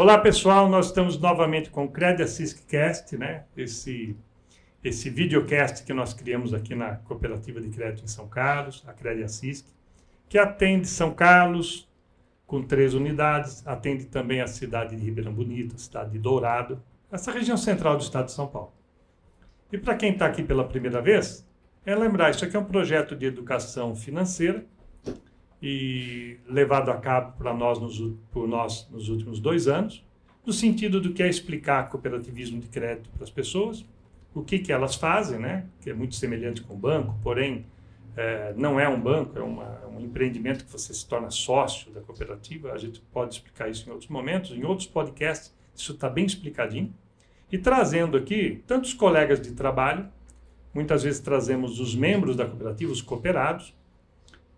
Olá, pessoal, nós estamos novamente com o CrediAssistCast, né? Esse videocast que nós criamos aqui na Cooperativa de Crédito em São Carlos, a CrediAssist, que atende São Carlos com 3 unidades, atende também a cidade de Ribeirão Bonito, a cidade de Dourado, essa região central do estado de São Paulo. E para quem está aqui pela primeira vez, lembrar, isso aqui é um projeto de educação financeira e levado a cabo por nós nos últimos 2 anos, no sentido do que é explicar cooperativismo de crédito para as pessoas, o que elas fazem, né? Que é muito semelhante com o banco, porém não é um banco, é um empreendimento que você se torna sócio da cooperativa. A gente pode explicar isso em outros momentos, em outros podcasts, isso está bem explicadinho. E trazendo aqui tantos colegas de trabalho, muitas vezes trazemos os membros da cooperativa, os cooperados,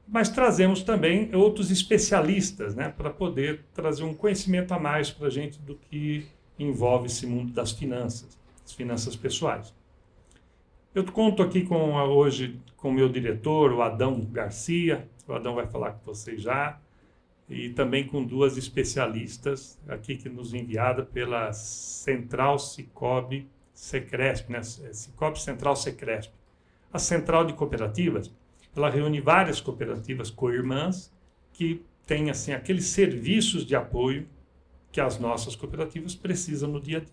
mas trazemos também outros especialistas, né, para poder trazer um conhecimento a mais para a gente do que envolve esse mundo das finanças, as finanças pessoais. Eu conto aqui hoje com o meu diretor, o Adão Garcia, o Adão vai falar com vocês já, e também com 2 especialistas aqui que nos enviaram pela Central Sicoob Secresp, né, Sicoob Central Secresp. A Central de Cooperativas, ela reúne várias cooperativas co-irmãs que têm assim, aqueles serviços de apoio que as nossas cooperativas precisam no dia a dia.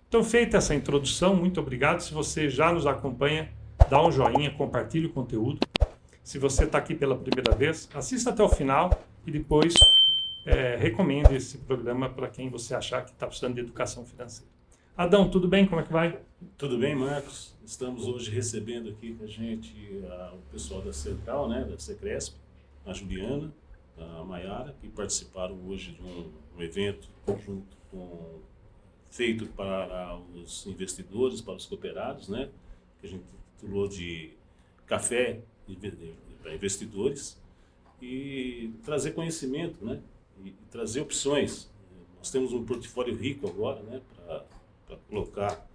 Então, feita essa introdução, muito obrigado. Se você já nos acompanha, dá um joinha, compartilhe o conteúdo. Se você está aqui pela primeira vez, assista até o final e depois recomende esse programa para quem você achar que está precisando de educação financeira. Adão, tudo bem? Como é que vai? Tudo bem, Marcos. Estamos hoje recebendo aqui com a gente o pessoal da Central, né, da Secresp, a Juliana, a Maiara, que participaram hoje de um evento conjunto feito para os investidores, para os cooperados, né, que a gente titulou de Café para Investidores, e trazer conhecimento, né, e trazer opções. Nós temos um portfólio rico agora, né, para colocar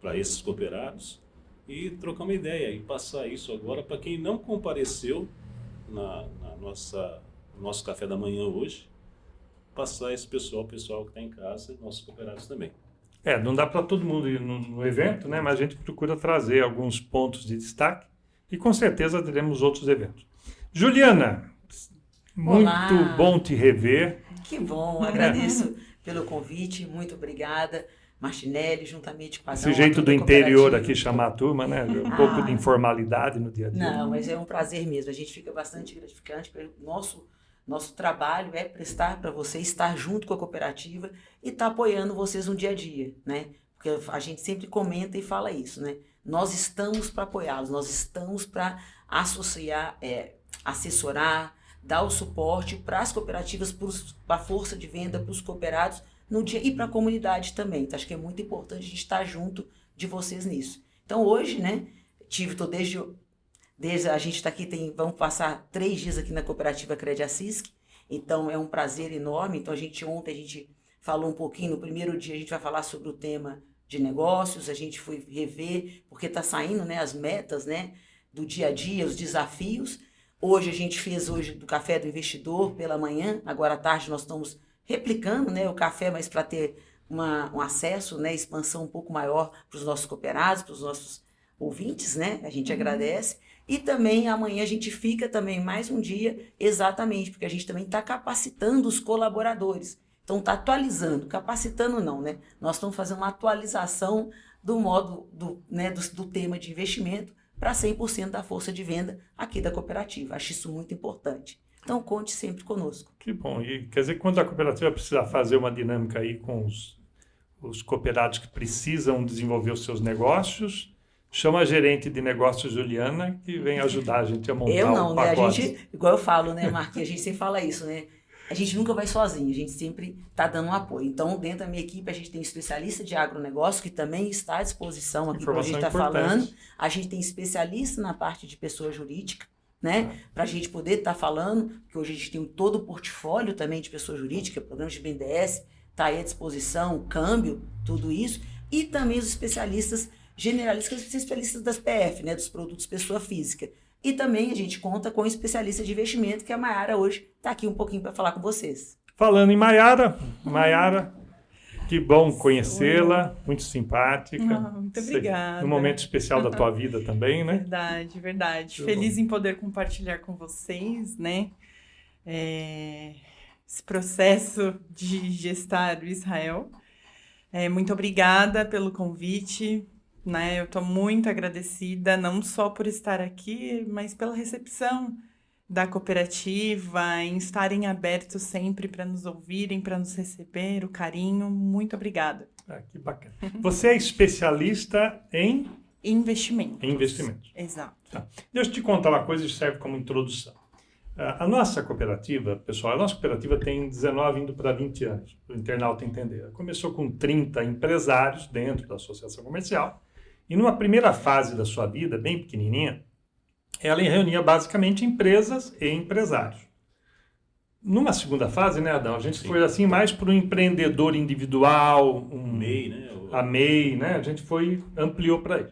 para esses cooperados e trocar uma ideia e passar isso agora para quem não compareceu no nosso café da manhã hoje, passar esse pessoal que está em casa, nossos cooperados também. Não dá para todo mundo ir no evento, né? Mas a gente procura trazer alguns pontos de destaque e com certeza teremos outros eventos. Juliana, Olá. Muito bom te rever. Que bom, agradeço pelo convite, muito obrigada. Martinelli, juntamente com a Esse jeito do interior aqui chamar a turma, né? Um pouco de informalidade no dia a dia. Não, mas é um prazer mesmo. A gente fica bastante gratificante. Nosso trabalho é prestar para você estar junto com a cooperativa e estar apoiando vocês no dia a dia, né? Porque a gente sempre comenta e fala isso, né? Nós estamos para apoiá-los, nós estamos para associar, assessorar, dar o suporte para as cooperativas, para a força de venda, para os cooperados, no dia e para a comunidade também. Então, acho que é muito importante a gente estar junto de vocês nisso. Então, hoje, né, desde a gente está aqui, vamos passar 3 dias aqui na cooperativa CrediAssist, então é um prazer enorme. Então, ontem a gente falou um pouquinho, no primeiro dia a gente vai falar sobre o tema de negócios, a gente foi rever, porque está saindo, né, as metas, né, do dia a dia, os desafios. Hoje a gente fez do Café do Investidor pela manhã, agora à tarde nós estamos replicando, né, o café, mas para ter um acesso, né, expansão um pouco maior para os nossos cooperados, para os nossos ouvintes, né, a gente agradece. E também amanhã a gente fica também mais um dia, exatamente, porque a gente também está capacitando os colaboradores. Então está atualizando, capacitando não, né? Nós estamos fazendo uma atualização do modo, do tema de investimento para 100% da força de venda aqui da cooperativa. Acho isso muito importante. Então, conte sempre conosco. Que bom. E quer dizer que quando a cooperativa precisar fazer uma dinâmica aí com os cooperados que precisam desenvolver os seus negócios, chama a gerente de negócios, Juliana, que vem ajudar a gente a montar o pacote. Né? A gente, igual eu falo, né, Marquinhos, a gente sempre fala isso, né? A gente nunca vai sozinho, a gente sempre está dando um apoio. Então, dentro da minha equipe, a gente tem especialista de agronegócio, que também está à disposição aqui para a gente estar falando. A gente tem especialista na parte de pessoa jurídica, né? Para a gente poder estar falando, que hoje a gente tem todo o portfólio também de pessoa jurídica, programas de BNDES, está aí à disposição, o câmbio, tudo isso. E também os especialistas generalistas, especialistas das PF, né? Dos produtos pessoa física. E também a gente conta com um especialista de investimento, que a Maiara hoje está aqui um pouquinho para falar com vocês. Falando em Maiara, Que bom conhecê-la, muito simpática. Muito obrigada. Num momento especial da tua vida também, né? Verdade, verdade. Muito Feliz bom. em poder compartilhar com vocês, né? Esse processo de gestar o Israel. Muito obrigada pelo convite, né? Eu estou muito agradecida, não só por estar aqui, mas pela recepção da cooperativa, em estarem abertos sempre para nos ouvirem, para nos receber, o carinho. Muito obrigada. Que bacana. Você é especialista em Investimentos. investimentos. Exato. Tá. Deixa eu te contar uma coisa que serve como introdução. A nossa cooperativa, pessoal, a nossa cooperativa tem 19, indo para 20 anos, para o internauta entender. Ela começou com 30 empresários dentro da associação comercial e numa primeira fase da sua vida, bem pequenininha, ela reunia basicamente empresas e empresários. Numa segunda fase, né, Adão? A gente foi assim mais para o empreendedor individual, MEI, né? A MEI, né? A gente ampliou para ele.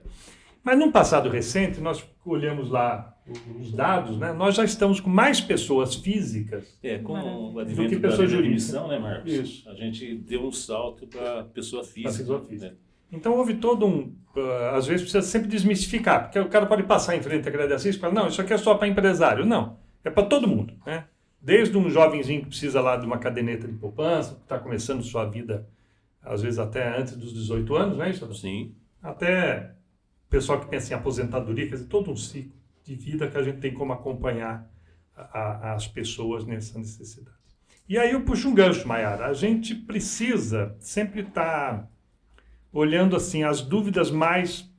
Mas num passado recente, nós olhamos lá os dados, né? Nós já estamos com mais pessoas físicas Com o do advento que da pessoa redefinição, jurídica. né, Marcos? Isso. A gente deu um salto para pessoa física. Pessoa física. Né? Então houve todo às vezes precisa sempre desmistificar, porque o cara pode passar em frente à Crédit Assis e falar, não, isso aqui é só para empresário. Não, é para todo mundo, né? Desde um jovenzinho que precisa lá de uma caderneta de poupança, que está começando sua vida, às vezes até antes dos 18 anos, não é isso, Adão? Sim. Até o pessoal que pensa em aposentadoria, quer dizer, todo um ciclo de vida que a gente tem como acompanhar as pessoas nessa necessidade. E aí eu puxo um gancho, Maiara. A gente precisa sempre estar olhando assim as dúvidas mais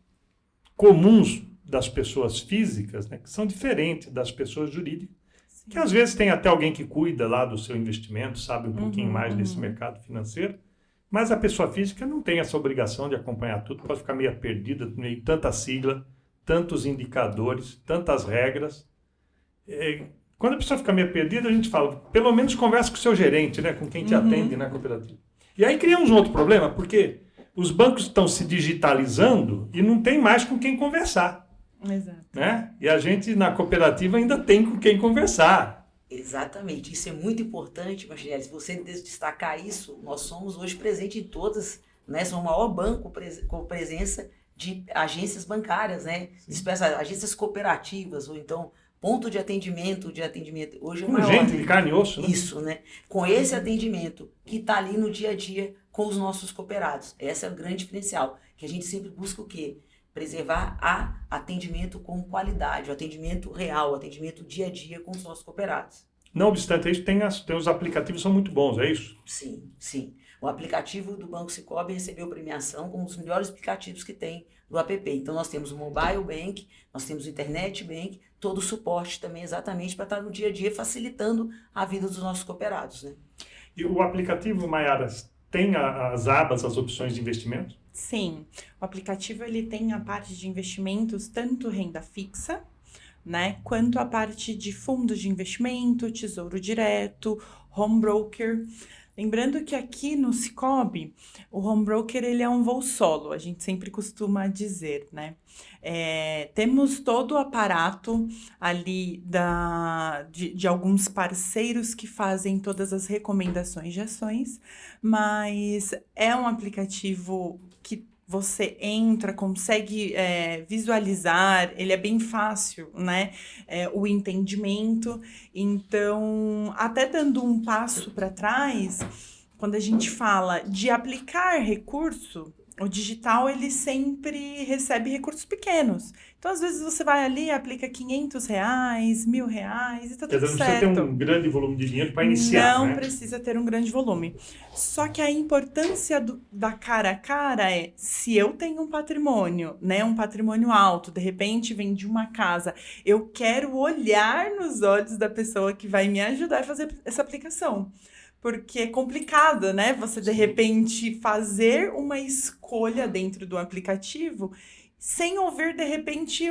comuns das pessoas físicas, né, que são diferentes das pessoas jurídicas, que às vezes tem até alguém que cuida lá do seu investimento, sabe um pouquinho mais desse mercado financeiro, mas a pessoa física não tem essa obrigação de acompanhar tudo, pode ficar meio perdida, meio tanta sigla, tantos indicadores, tantas regras. Quando a pessoa fica meio perdida, a gente fala, pelo menos conversa com o seu gerente, né, com quem te atende na cooperativa. E aí criamos um outro problema, porque os bancos estão se digitalizando e não tem mais com quem conversar. Exato. Né? E a gente, na cooperativa, ainda tem com quem conversar. Exatamente, isso é muito importante, Martinelli. Se você destacar isso, nós somos hoje presentes em todas, né? Somos o maior banco com presença de agências bancárias, né? Agências cooperativas, ou então ponto de atendimento hoje é o maior. Gente né? de carne e osso, né? Isso, né? Com esse atendimento que está ali no dia a dia com os nossos cooperados. Esse é o grande diferencial, que a gente sempre busca o quê? Preservar atendimento com qualidade, o atendimento real, o atendimento dia a dia com os nossos cooperados. Não obstante isso, tem os aplicativos são muito bons, é isso? Sim, sim. O aplicativo do Banco Sicoob recebeu premiação como um dos melhores aplicativos que tem do app. Então, nós temos o Mobile Bank, nós temos o Internet Bank, todo o suporte também exatamente para estar no dia a dia facilitando a vida dos nossos cooperados, né? E o aplicativo, Maiara, tem as abas, as opções de investimento? Sim, o aplicativo ele tem a parte de investimentos, tanto renda fixa, né, quanto a parte de fundos de investimento, tesouro direto, home broker. Lembrando que aqui no Sicoob, o home broker ele é um voo solo, a gente sempre costuma dizer, né? Temos todo o aparato ali de alguns parceiros que fazem todas as recomendações de ações, mas é um aplicativo que você entra, consegue visualizar, ele é bem fácil, né? O entendimento. Então, até dando um passo para trás, quando a gente fala de aplicar recurso, o digital, ele sempre recebe recursos pequenos. Então, às vezes, você vai ali, aplica R$500, R$1.000 e tá tudo certo. Quer dizer, não precisa ter um grande volume de dinheiro para iniciar, Não né? precisa ter um grande volume. Só que a importância da cara a cara é, se eu tenho um patrimônio, né, um patrimônio alto, de repente vem de uma casa, eu quero olhar nos olhos da pessoa que vai me ajudar a fazer essa aplicação. Porque é complicado, né? Você, de repente, fazer uma escolha dentro do aplicativo sem ouvir, de repente,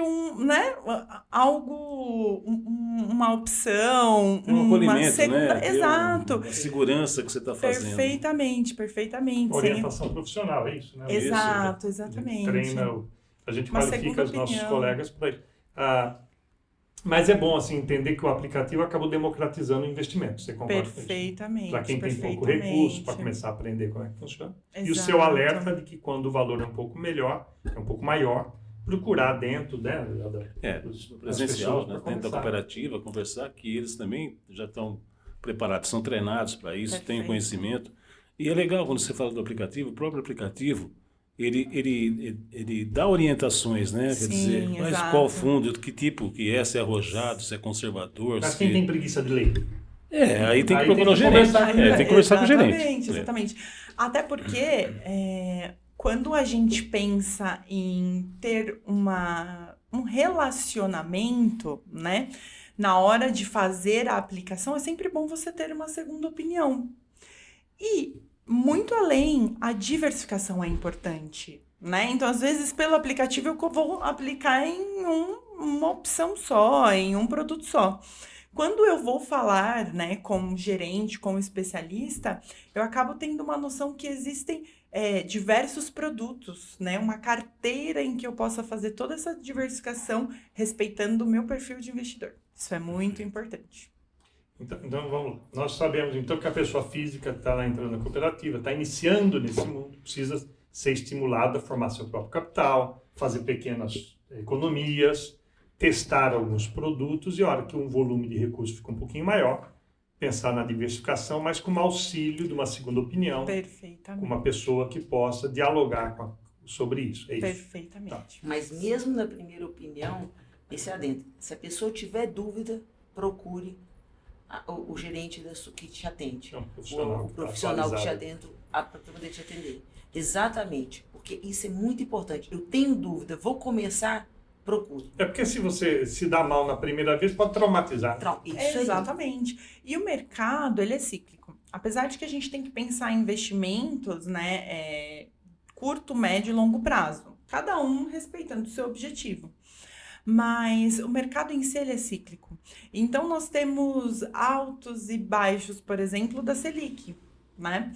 uma opção, acolhimento, segunda... né? Exato. A segurança que você está fazendo. Perfeitamente. Orientação profissional, é isso, né? Exato, Isso, exatamente. A gente Uma qualifica segunda os nossos opinião. colegas para isso. Mas é bom assim entender que o aplicativo acabou democratizando o investimento. Você concorda com isso? Perfeitamente. Para quem tem pouco recurso, para começar a aprender como é que funciona. Exato. E o seu alerta de que quando o valor é um pouco maior, procurar dentro, né, presencial, né, dentro da cooperativa, conversar, que eles também já estão preparados, são treinados para isso, Perfeito. têm conhecimento. E é legal quando você fala do aplicativo, o próprio aplicativo, ele dá orientações, né? Sim, quer dizer, mas exato. qual fundo, que tipo que é, se é arrojado, se é conservador. Mas quem tem preguiça de ler? Aí tem que Aí procurar o tem que gerente. conversar com Tem que conversar com o gerente. Exatamente. Até porque quando a gente pensa em ter um relacionamento, né? Na hora de fazer a aplicação, é sempre bom você ter uma segunda opinião. E, muito além, a diversificação é importante, né? Então, às vezes, pelo aplicativo, eu vou aplicar em uma opção só, em um produto só. Quando eu vou falar, né, com o gerente, com o especialista, eu acabo tendo uma noção que existem diversos produtos, né? Uma carteira em que eu possa fazer toda essa diversificação respeitando o meu perfil de investidor. Isso é muito importante. Então vamos lá. Nós sabemos então que a pessoa física está lá entrando na cooperativa, está iniciando nesse mundo, precisa ser estimulada a formar seu próprio capital, fazer pequenas economias, testar alguns produtos e a hora que um volume de recursos fica um pouquinho maior, pensar na diversificação, mas com o auxílio de uma segunda opinião, Perfeitamente. com uma pessoa que possa dialogar sobre isso. É isso. Perfeitamente. Tá. Mas mesmo na primeira opinião, esse adentro. Se a pessoa tiver dúvida, procure o gerente que te atende. É um profissional o profissional que te atende para poder te atender. Exatamente. Porque isso é muito importante. Eu tenho dúvida, vou começar, procure. É porque se você se dá mal na primeira vez, pode traumatizar. Isso Exatamente. E o mercado, ele é cíclico. Apesar de que a gente tem que pensar em investimentos, né, curto, médio e longo prazo. Cada um respeitando o seu objetivo. Mas o mercado em si ele é cíclico. Então, nós temos altos e baixos, por exemplo, da Selic, né?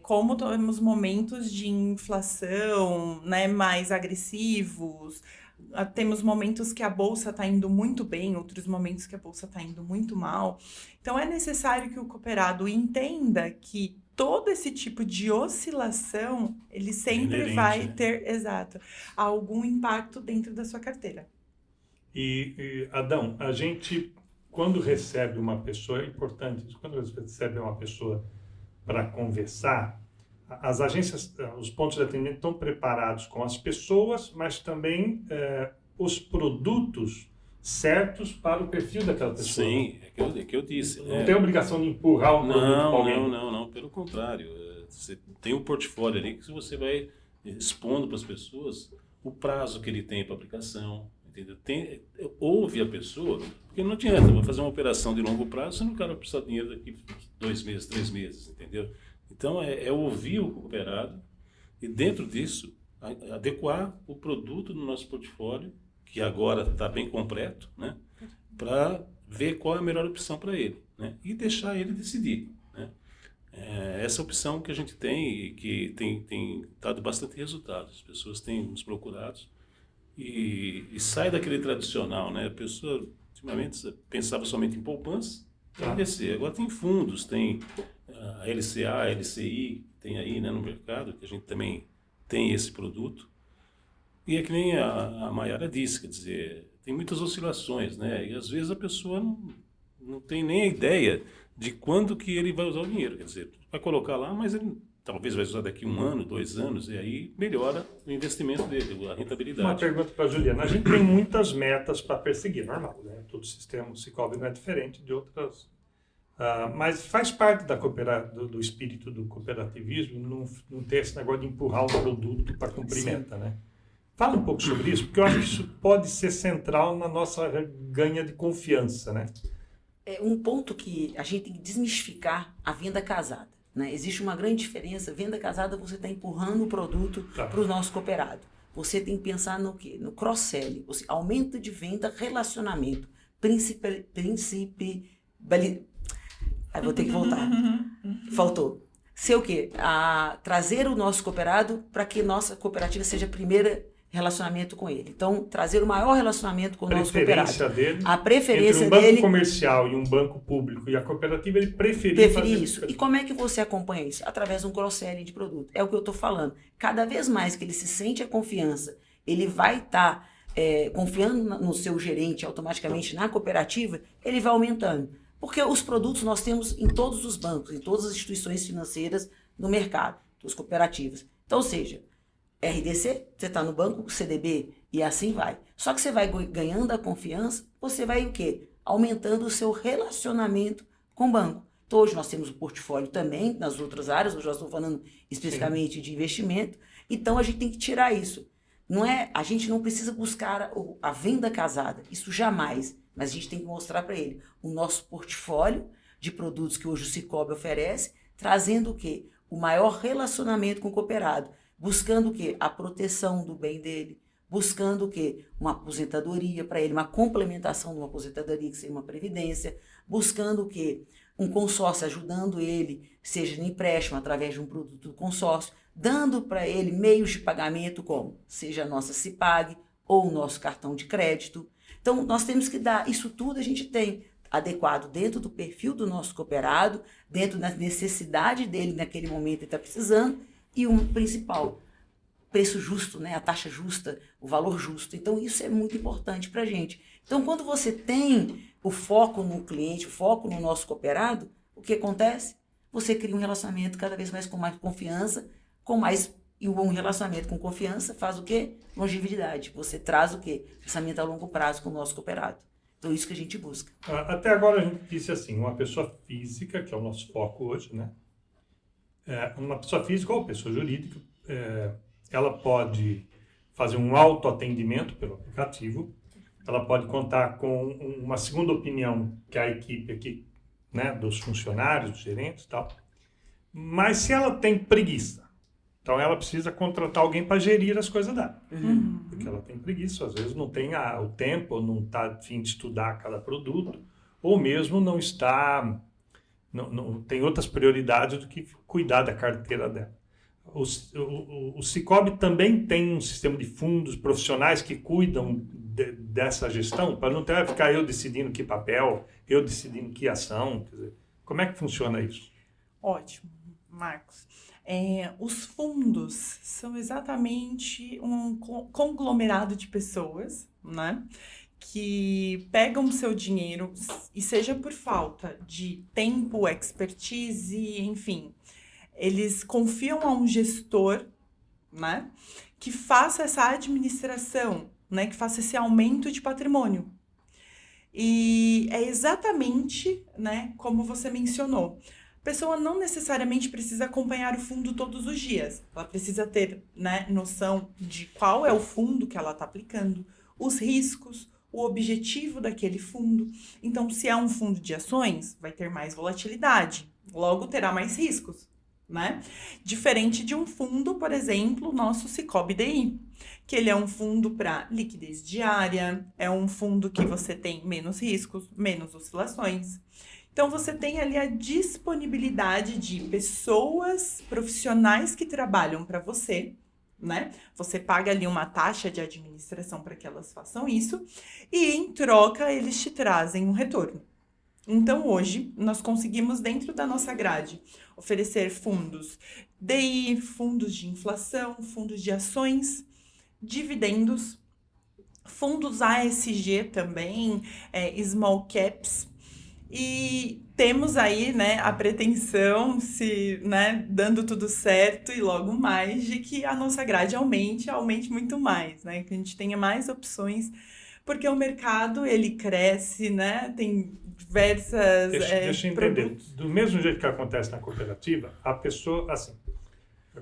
Como temos momentos de inflação, né, mais agressivos, temos momentos que a bolsa está indo muito bem, outros momentos que a bolsa está indo muito mal. Então, é necessário que o cooperado entenda que todo esse tipo de oscilação, ele sempre vai ter, algum impacto dentro da sua carteira. E Adão, a gente, quando recebe uma pessoa, é importante isso, quando recebe uma pessoa para conversar, as agências, os pontos de atendimento estão preparados com as pessoas, mas também os produtos certos para o perfil daquela pessoa. Sim, é que eu disse. Não tem obrigação de empurrar um produto para alguém. Não, pelo contrário. Você tem um portfólio ali que você vai expondo para as pessoas o prazo que ele tem para aplicação. Entendeu? Ouve a pessoa, porque não adianta, vai fazer uma operação de longo prazo, você não quer precisar de dinheiro daqui 2 meses, 3 meses, entendeu? Então, é ouvir o cooperado e, dentro disso, adequar o produto no nosso portfólio, que agora está bem completo, né, para ver qual é a melhor opção para ele, né, e deixar ele decidir. Né. Essa opção que a gente tem e que tem dado bastante resultado, as pessoas têm nos procurado e sai daquele tradicional, né? A pessoa, ultimamente, pensava somente em poupança, descer. Agora tem fundos, tem a LCA, a LCI, tem aí, né, no mercado, que a gente também tem esse produto. E é que nem a Maiara disse, quer dizer, tem muitas oscilações, né? E às vezes a pessoa não tem nem a ideia de quando que ele vai usar o dinheiro. Quer dizer, vai colocar lá, mas ele talvez vai usar daqui 1 ano, 2 anos, e aí melhora o investimento dele, a rentabilidade. Uma pergunta para a Juliana. A gente tem muitas metas para perseguir, normal, né? Todo sistema Sicoob não é diferente de outras. Mas faz parte do espírito do cooperativismo não ter esse negócio de empurrar um produto para cumprir meta, né? Fala um pouco sobre isso, porque eu acho que isso pode ser central na nossa ganha de confiança, né? É um ponto que a gente tem que desmistificar a venda casada. Né? Existe uma grande diferença. Venda casada, você está empurrando o produto para o nosso cooperado. Você tem que pensar no quê? No cross-selling. Aumento de venda, relacionamento. Vou ter que voltar. Faltou. Ser o quê? Trazer o nosso cooperado para que nossa cooperativa seja a primeira relacionamento com ele. Então, trazer o maior relacionamento com o nosso cooperado. Dele, a preferência entre um banco dele, comercial e um banco público e a cooperativa, ele preferir isso. E como é que você acompanha isso? Através de um cross-selling de produto. É o que eu estou falando. Cada vez mais que ele se sente a confiança, ele vai estar confiando no seu gerente automaticamente na cooperativa, ele vai aumentando. Porque os produtos nós temos em todos os bancos, em todas as instituições financeiras no mercado, as cooperativas. Então, ou seja, RDC, você está no banco, CDB, e assim vai. Só que você vai ganhando a confiança, você vai o quê? Aumentando o seu relacionamento com o banco. Então, hoje nós temos o portfólio também nas outras áreas, hoje nós estamos falando especificamente de investimento, então a gente tem que tirar isso. A gente não precisa buscar a venda casada, isso jamais, mas a gente tem que mostrar para ele o nosso portfólio de produtos que hoje o Sicoob oferece, trazendo o quê? O maior relacionamento com o cooperado, buscando o quê? A proteção do bem dele, buscando o quê? Uma aposentadoria para ele, uma complementação de uma aposentadoria que seja uma previdência, buscando o quê? Um consórcio ajudando ele, seja no empréstimo através de um produto do consórcio, dando para ele meios de pagamento como seja a nossa Cipag ou o nosso cartão de crédito. Então, nós temos que dar, isso tudo a gente tem adequado dentro do perfil do nosso cooperado, dentro da necessidade dele naquele momento ele está precisando, e o principal, preço justo, né? A taxa justa, o valor justo. Então, isso é muito importante para a gente. Então, quando você tem o foco no cliente, o foco no nosso cooperado, o que acontece? Você cria um relacionamento cada vez mais com mais confiança, e um relacionamento com confiança faz o quê? Longevidade. Você traz o quê? Pensamento a longo prazo com o nosso cooperado. Então, isso que a gente busca. Até agora a gente disse assim, uma pessoa física, que é o nosso foco hoje, né? Uma pessoa física ou pessoa jurídica, ela pode fazer um autoatendimento pelo aplicativo, ela pode contar com uma segunda opinião, que é a equipe aqui, né, dos funcionários, dos gerentes e tal. Mas se ela tem preguiça, então ela precisa contratar alguém para gerir as coisas dela. Porque ela tem preguiça, às vezes não tem o tempo, ou não está a fim de estudar cada produto, ou mesmo não está... Não tem outras prioridades do que cuidar da carteira dela. O Sicoob também tem um sistema de fundos profissionais que cuidam dessa gestão, para não ter que ficar eu decidindo que papel, eu decidindo que ação. Quer dizer, como é que funciona isso? Ótimo, Marcos. Os fundos são exatamente um conglomerado de pessoas, né? Que pegam o seu dinheiro, e seja por falta de tempo, expertise, enfim, eles confiam a um gestor, né, que faça essa administração, né, que faça esse aumento de patrimônio. E é exatamente, né, como você mencionou. A pessoa não necessariamente precisa acompanhar o fundo todos os dias. Ela precisa ter, né, noção de qual é o fundo que ela está aplicando, os riscos, o objetivo daquele fundo. Então, se é um fundo de ações, vai ter mais volatilidade, logo terá mais riscos, né? Diferente de um fundo, por exemplo, o nosso Sicoob DI, que ele é um fundo para liquidez diária, é um fundo que você tem menos riscos, menos oscilações. Então, você tem ali a disponibilidade de pessoas profissionais que trabalham para você, né? Você paga ali uma taxa de administração para que elas façam isso e, em troca, eles te trazem um retorno. Então, hoje, nós conseguimos, dentro da nossa grade, oferecer fundos DI, fundos de inflação, fundos de ações, dividendos, fundos ASG também, small caps. E temos aí, né, a pretensão, né, dando tudo certo e logo mais, de que a nossa grade aumente muito mais, né, que a gente tenha mais opções, porque o mercado, ele cresce, né, tem diversas Deixa eu entender. Produtos. Do mesmo jeito que acontece na cooperativa, a pessoa, assim,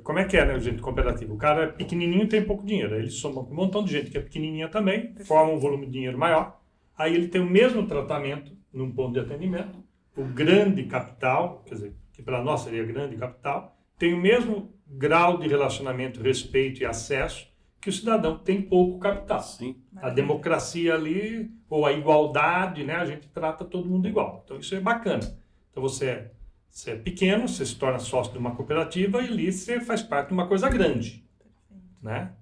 como é que é, né, o jeito cooperativo? O cara é pequenininho e tem pouco dinheiro, aí ele soma com um montão de gente que é pequenininha também, perfeito, forma um volume de dinheiro maior, aí ele tem o mesmo tratamento num ponto de atendimento, o grande capital, quer dizer, que para nós seria grande capital, tem o mesmo grau de relacionamento, respeito e acesso que o cidadão que tem pouco capital. Sim. A democracia ali, ou a igualdade, né, a gente trata todo mundo igual. Então isso é bacana. Então você é pequeno, você se torna sócio de uma cooperativa e ali você faz parte de uma coisa grande, né?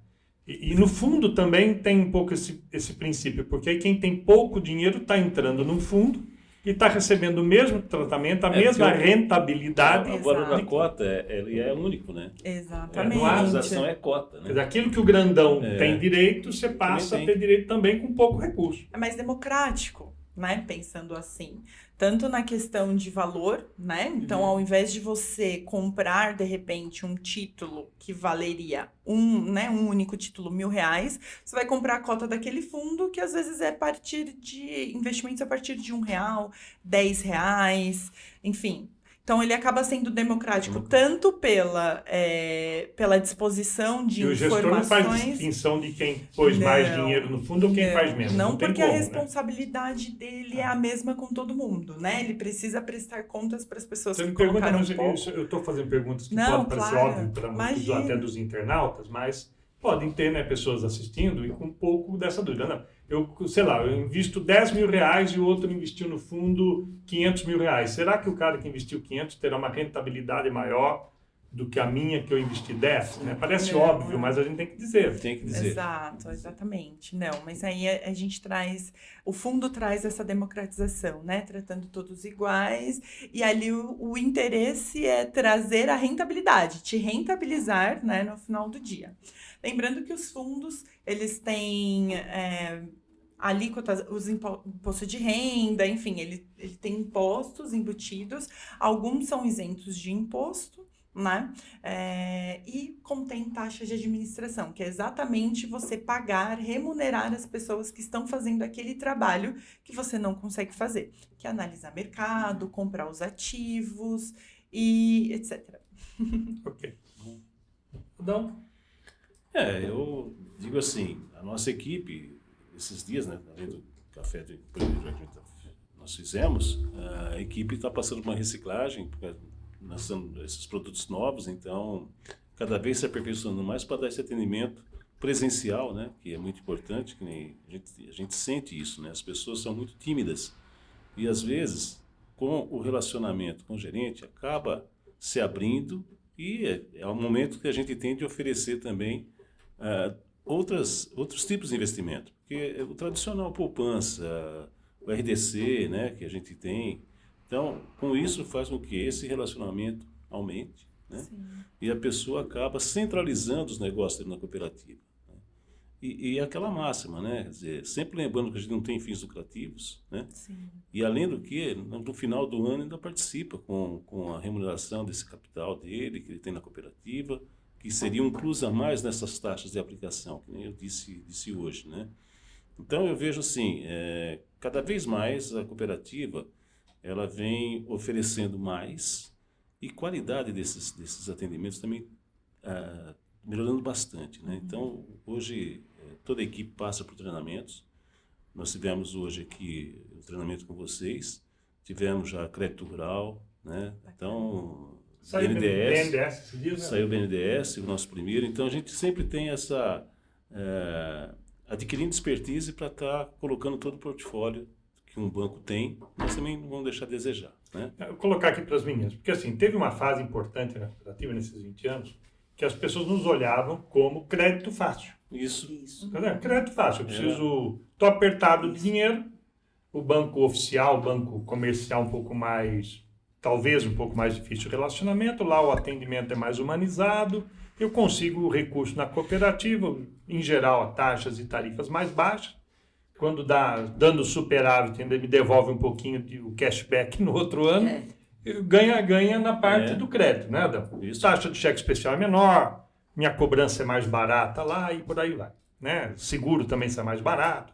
E no fundo também tem um pouco esse princípio, porque aí quem tem pouco dinheiro está entrando num fundo e está recebendo o mesmo tratamento, a mesma rentabilidade. Agora, Exato. na cota, ele é único, né? Exatamente. A valorização é cota, né? Aquilo que o grandão tem direito, você passa a ter direito também com pouco recurso. É mais democrático, né? Pensando assim. Tanto na questão de valor, né? Então, ao invés de você comprar, de repente, um título que valeria um único título R$1.000, você vai comprar a cota daquele fundo, que às vezes é a partir de investimentos a partir de R$1, R$10, enfim. Então, ele acaba sendo democrático tanto pela disposição de E o gestor não informações... faz distinção de quem pôs mais dinheiro no fundo ou quem faz menos. Não, tem porque como, a responsabilidade dele é a mesma com todo mundo, né? Ele precisa prestar contas para as pessoas Você que me pergunta, colocaram mas um pouco. eu estou fazendo perguntas que Não, podem parecer claro, óbvio para muitos imagina. até dos internautas, mas podem ter, né, pessoas assistindo e com um pouco dessa dúvida. Não, eu invisto R$10.000 e o outro investiu no fundo R$500.000. Será que o cara que investiu 500 terá uma rentabilidade maior do que a minha que eu investi 10? Né? Parece óbvio, mas a gente tem que dizer. Tem que dizer. Exato, exatamente. Não, mas aí a gente traz, o fundo traz essa democratização, né? Tratando todos iguais, e ali o interesse é trazer a rentabilidade, te rentabilizar, né, no final do dia. Lembrando que os fundos, eles têm alíquotas, os impostos de renda, enfim, ele tem impostos embutidos, alguns são isentos de imposto, né? E contém taxa de administração, que é exatamente você pagar, remunerar as pessoas que estão fazendo aquele trabalho que você não consegue fazer, que é analisar mercado, comprar os ativos e etc. Ok. Então, Eu digo assim, a nossa equipe, esses dias, né, além do café de empreendedorismo que nós fizemos, a equipe está passando por uma reciclagem, porque nós estamos esses produtos novos, então cada vez se aperfeiçoando mais para dar esse atendimento presencial, né, que é muito importante, que nem a gente sente isso, né, as pessoas são muito tímidas e às vezes com o relacionamento com o gerente acaba se abrindo e é o momento que a gente tem de oferecer também outros tipos de investimento, porque o tradicional poupança, o RDC, né, que a gente tem, então com isso faz com que esse relacionamento aumente, né, e a pessoa acaba centralizando os negócios dentro da cooperativa, né, e aquela máxima, né, quer dizer, sempre lembrando que a gente não tem fins lucrativos, né, e além do que, no final do ano ainda participa com a remuneração desse capital dele, que ele tem na cooperativa, que seria um plus a mais nessas taxas de aplicação, que nem eu disse hoje, né? Então eu vejo assim, cada vez mais a cooperativa ela vem oferecendo mais e qualidade desses atendimentos também melhorando bastante, né? Então hoje toda a equipe passa por treinamentos. Nós tivemos hoje aqui o treinamento com vocês, tivemos já crédito rural, né? Então saiu BNDES, esse dia, né? saiu o BNDES, o nosso primeiro. Então, a gente sempre tem essa... adquirindo expertise para estar colocando todo o portfólio que um banco tem, mas também não vão deixar a desejar, né? Eu vou colocar aqui para as meninas, porque assim, teve uma fase importante na cooperativa nesses 20 anos, que as pessoas nos olhavam como crédito fácil. Isso. Crédito fácil, eu preciso... Estou apertado de dinheiro, o banco oficial, o banco comercial um pouco mais... talvez um pouco mais difícil o relacionamento, lá o atendimento é mais humanizado, eu consigo recurso na cooperativa, em geral, taxas e tarifas mais baixas, quando dando superávit ainda me devolve um pouquinho o cashback no outro ano, ganha na parte do crédito, né, Adão? Isso. Taxa de cheque especial é menor, minha cobrança é mais barata lá e por aí vai, né? Seguro também sai mais barato.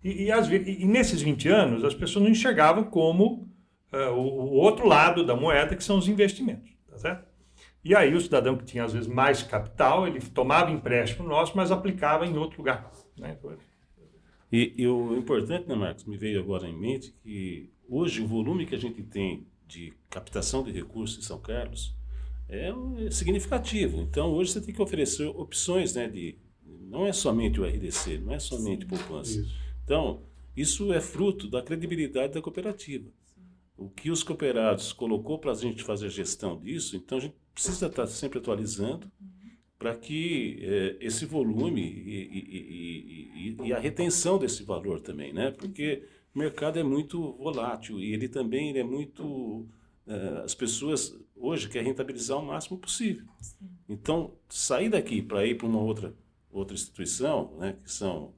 E nesses 20 anos, as pessoas não enxergavam como... o outro lado da moeda, que são os investimentos, tá certo? E aí o cidadão que tinha, às vezes, mais capital, ele tomava empréstimo nosso, mas aplicava em outro lugar, né? E o importante, né, Marcos, me veio agora em mente que hoje o volume que a gente tem de captação de recursos em São Carlos é significativo. Então, hoje você tem que oferecer opções, né, não é somente o RDC, não é somente poupança. Isso. Então, isso é fruto da credibilidade da cooperativa. O que os cooperados colocou para a gente fazer a gestão disso, então a gente precisa estar sempre atualizando para que esse volume e a retenção desse valor também, né? Porque o mercado é muito volátil e ele também é muito... as pessoas hoje querem rentabilizar o máximo possível. Sim. Então, sair daqui para ir para uma outra instituição, né, que são...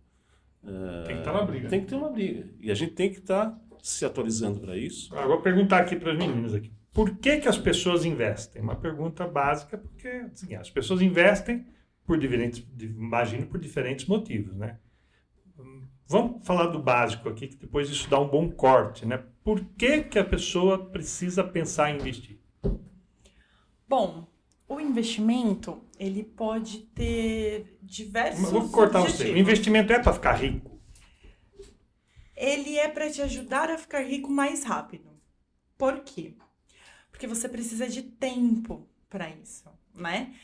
Tem que estar na briga. Tem que ter uma briga. E a gente tem que estar se atualizando para isso. Agora, vou perguntar aqui para as meninas aqui. Por que as pessoas investem? Uma pergunta básica, porque assim, as pessoas investem imagino, por diferentes motivos, né? Vamos falar do básico aqui, que depois isso dá um bom corte, né? Por que a pessoa precisa pensar em investir? Bom, o investimento, ele pode ter diversos Vou cortar objetivos. você. O investimento é para ficar rico? Ele é para te ajudar a ficar rico mais rápido. Por quê? Porque você precisa de tempo para isso, né?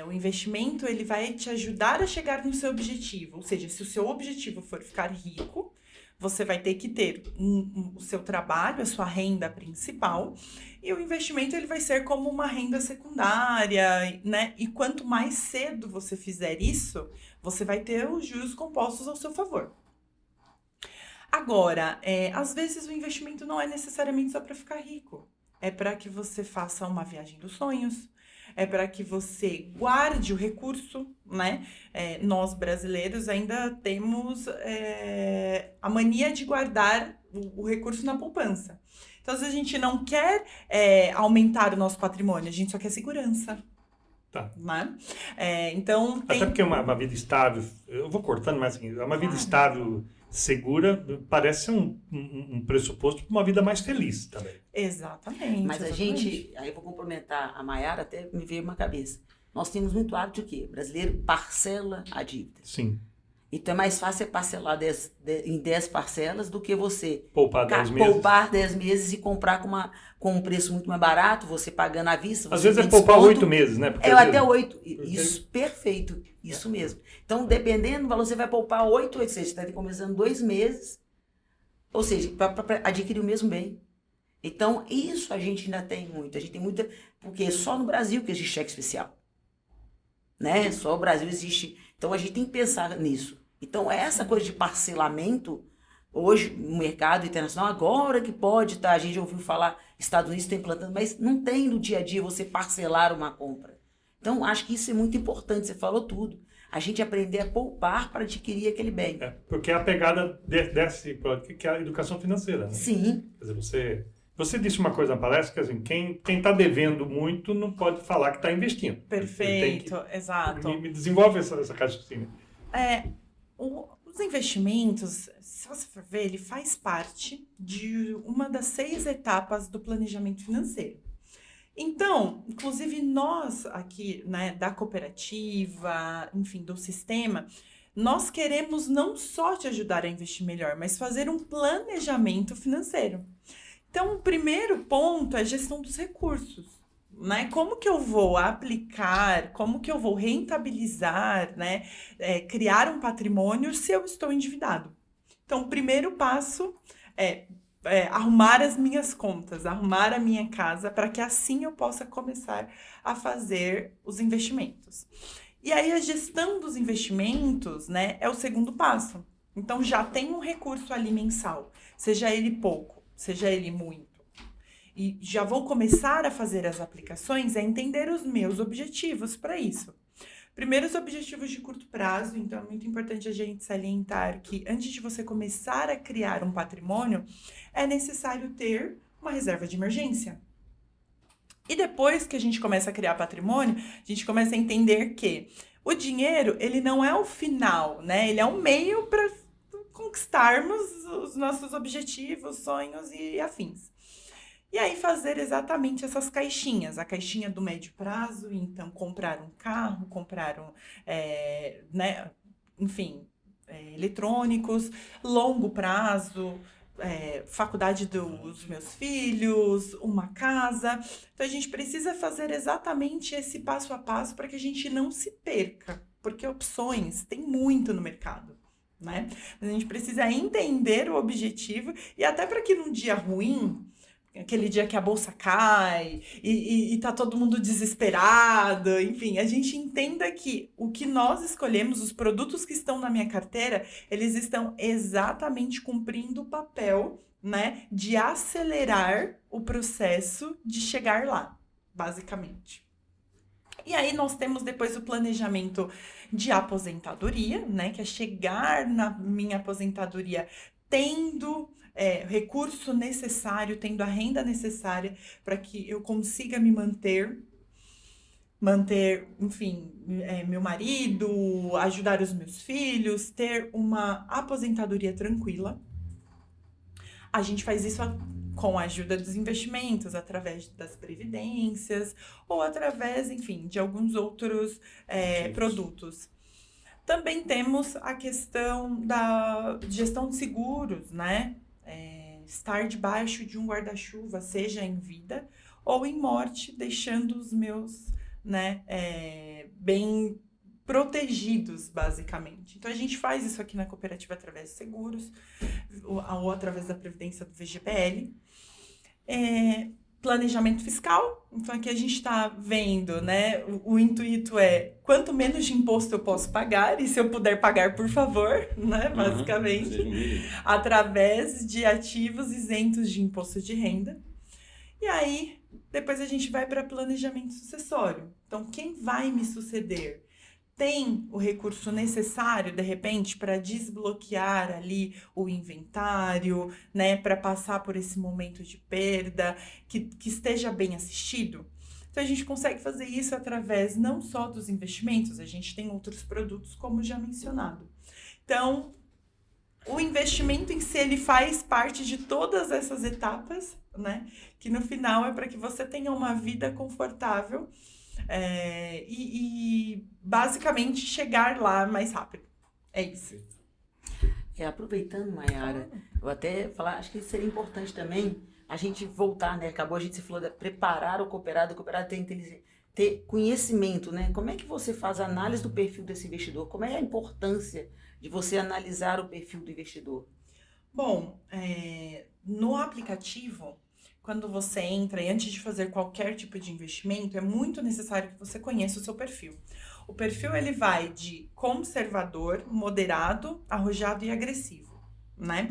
O investimento, ele vai te ajudar a chegar no seu objetivo. Ou seja, se o seu objetivo for ficar rico, você vai ter que ter o seu trabalho, a sua renda principal, e o investimento ele vai ser como uma renda secundária, né? E quanto mais cedo você fizer isso, você vai ter os juros compostos ao seu favor. Agora, às vezes o investimento não é necessariamente só para ficar rico. É para que você faça uma viagem dos sonhos, é para que você guarde o recurso, né? Nós brasileiros ainda temos a mania de guardar o recurso na poupança. Então, às vezes a gente não quer aumentar o nosso patrimônio, a gente só quer segurança. Tá. Né? Então, Até porque uma vida estável, eu vou cortando, mas assim, uma vida estável, segura, parece um pressuposto para uma vida mais feliz também. Exatamente. Mas a gente, aí eu vou complementar a Maiara, até me veio uma cabeça. Nós temos muito hábito de quê? O brasileiro parcela a dívida. Sim. Então é mais fácil você parcelar em 10 parcelas do que você Poupar 10 meses. Poupar 10 meses e comprar com um preço muito mais barato, você pagando à vista. Às você vezes é tem poupar desconto. 8 meses, né? Porque Até 8. Porque- Isso, perfeito. Isso mesmo. Então, dependendo do valor, você vai poupar 8, ou seja, você está começando 2 meses, ou seja, para adquirir o mesmo bem. Então, isso a gente ainda tem muito. A gente tem muita... Porque só no Brasil que existe cheque especial. Né? Só o Brasil existe. Então, a gente tem que pensar nisso. Então, essa coisa de parcelamento, hoje, no mercado internacional, agora que pode, tá? A gente ouviu falar, Estados Unidos está implantando, mas não tem no dia a dia você parcelar uma compra. Então, acho que isso é muito importante, você falou tudo. A gente aprender a poupar para adquirir aquele bem. Porque é a pegada desse produto, que é a educação financeira, né? Sim. Quer dizer, você disse uma coisa na palestra, que assim, quem está devendo muito não pode falar que está investindo. Perfeito, exato. Me desenvolve essa raciocínio. Os investimentos, se você for ver, ele faz parte de uma das 6 etapas do planejamento financeiro. Então, inclusive nós aqui, né, da cooperativa, enfim, do sistema, nós queremos não só te ajudar a investir melhor, mas fazer um planejamento financeiro. Então, o primeiro ponto é a gestão dos recursos, né? Como que eu vou aplicar, como que eu vou rentabilizar, né? Criar um patrimônio se eu estou endividado. Então, o primeiro passo é arrumar as minhas contas, arrumar a minha casa, para que assim eu possa começar a fazer os investimentos. E aí, a gestão dos investimentos, né, é o segundo passo. Então, já tem um recurso ali mensal, seja ele pouco, seja ele muito. E já vou começar a fazer as aplicações, a entender os meus objetivos para isso. Primeiro, os objetivos de curto prazo. Então, é muito importante a gente salientar que antes de você começar a criar um patrimônio, é necessário ter uma reserva de emergência. E depois que a gente começa a criar patrimônio, a gente começa a entender que o dinheiro, ele não é o final, né? Ele é um meio para conquistarmos os nossos objetivos, sonhos e afins. E aí fazer exatamente essas caixinhas, a caixinha do médio prazo, então comprar um carro, comprar eletrônicos, longo prazo, faculdade dos meus filhos, uma casa. Então a gente precisa fazer exatamente esse passo a passo para que a gente não se perca, porque opções tem muito no mercado, né? Mas a gente precisa entender o objetivo e até para que num dia ruim, aquele dia que a bolsa cai e tá todo mundo desesperado, enfim, a gente entenda que o que nós escolhemos, os produtos que estão na minha carteira, eles estão exatamente cumprindo o papel, né, de acelerar o processo de chegar lá, basicamente. E aí nós temos depois o planejamento de aposentadoria, né, que é chegar na minha aposentadoria tendo recurso necessário, tendo a renda necessária para que eu consiga me manter, enfim, meu marido, ajudar os meus filhos, ter uma aposentadoria tranquila. A gente faz isso com a ajuda dos investimentos, através das previdências ou através, enfim, de alguns outros produtos. Também temos a questão da gestão de seguros, né? Estar debaixo de um guarda-chuva, seja em vida ou em morte, deixando os meus, né, bem protegidos, basicamente. Então, a gente faz isso aqui na cooperativa através de seguros ou através da previdência do VGPL. Planejamento fiscal, então aqui a gente está vendo, né, o intuito é quanto menos de imposto eu posso pagar, e se eu puder pagar, por favor, né, basicamente, através de ativos isentos de imposto de renda. E aí, depois a gente vai para planejamento sucessório. Então, quem vai me suceder? Tem o recurso necessário, de repente, para desbloquear ali o inventário, né, para passar por esse momento de perda, que esteja bem assistido? Então, a gente consegue fazer isso através não só dos investimentos, a gente tem outros produtos, como já mencionado. Então, o investimento em si, ele faz parte de todas essas etapas, né, que no final é para que você tenha uma vida confortável, e basicamente chegar lá mais rápido. É isso. Aproveitando, Mayara, eu até falar, acho que seria importante também a gente voltar, né? Acabou, a gente se falou de preparar o cooperado ter conhecimento, né? Como é que você faz a análise do perfil desse investidor? Como é a importância de você analisar o perfil do investidor? Bom, no aplicativo, quando você entra e antes de fazer qualquer tipo de investimento, é muito necessário que você conheça o seu perfil. O perfil, ele vai de conservador, moderado, arrojado e agressivo, né?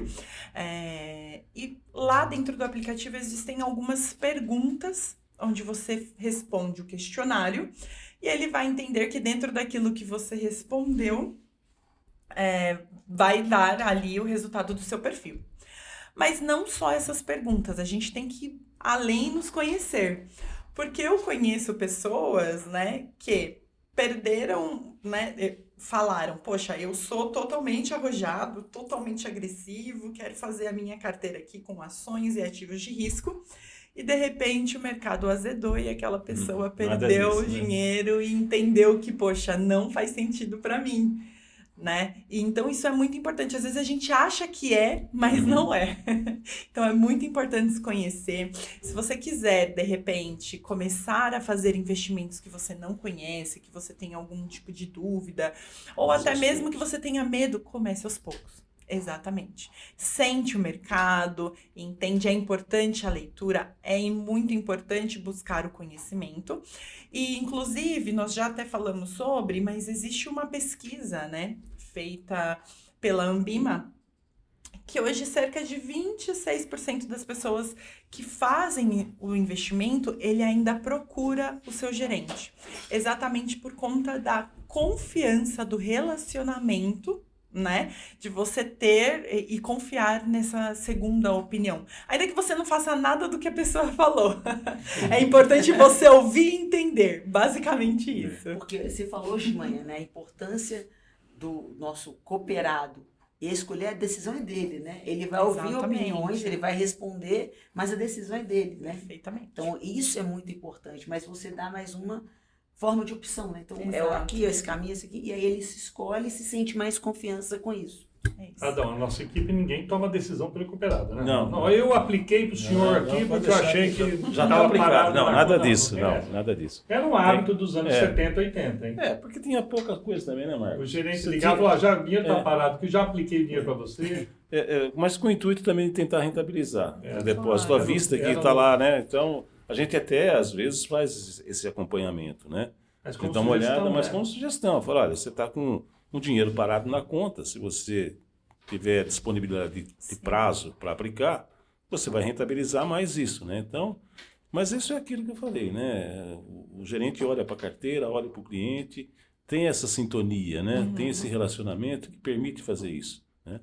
E lá dentro do aplicativo existem algumas perguntas onde você responde o questionário e ele vai entender que dentro daquilo que você respondeu, vai dar ali o resultado do seu perfil. Mas não só essas perguntas, a gente tem que além nos conhecer. Porque eu conheço pessoas, né, que perderam, né, falaram, poxa, eu sou totalmente arrojado, totalmente agressivo, quero fazer a minha carteira aqui com ações e ativos de risco, e de repente o mercado azedou e aquela pessoa perdeu o dinheiro, né? E entendeu que, poxa, não faz sentido para mim. Né? E então isso é muito importante. Às vezes a gente acha que mas não é. Então é muito importante se conhecer. Se você quiser, de repente, começar a fazer investimentos que você não conhece, que você tem algum tipo de dúvida, ou até mesmo que você tenha medo, comece aos poucos. Exatamente. Sente o mercado, entende, é importante a leitura, é muito importante buscar o conhecimento. E, inclusive, nós já até falamos sobre, mas existe uma pesquisa, né, feita pela Ambima, que hoje cerca de 26% das pessoas que fazem o investimento, ele ainda procura o seu gerente. Exatamente por conta da confiança do relacionamento, né, de você ter e confiar nessa segunda opinião. Ainda que você não faça nada do que a pessoa falou. É importante você ouvir e entender, basicamente isso. Porque você falou hoje de manhã, né, a importância do nosso cooperado e escolher, a decisão é dele, né? Ele vai ouvir opiniões, ele vai responder, mas a decisão é dele, né? Perfeitamente. Então, isso é muito importante, mas você dá mais uma forma de opção, né? Então, aqui, esse caminho, esse aqui, e aí ele se escolhe e se sente mais confiança com isso. É isso. Adão, a nossa equipe, ninguém toma decisão pelo cooperado, né? Não. Eu apliquei para o senhor Não, aqui pode porque eu deixar achei que que já estava está aplicado. parado. Não, na nada conta. disso. Não, Não, é. nada disso. Era um hábito dos anos É. 70, 80, hein? Porque tinha pouca coisa também, né, Marcos? O gerente Você ligava e tinha- falou, já o dinheiro está parado, que eu já apliquei dinheiro para você. Mas com o intuito também de tentar rentabilizar o depósito à Claro. vista que Era está no- lá, né? Então, a gente até, às vezes, faz esse acompanhamento, né? Mas Dá uma olhada, mas como sugestão. Fala, olha, você está com um dinheiro parado na conta, se você tiver disponibilidade de prazo para aplicar, você vai rentabilizar mais isso, né? Então, mas isso é aquilo que eu falei, né? O gerente olha para a carteira, olha para o cliente, tem essa sintonia, né? Tem esse relacionamento que permite fazer isso, né?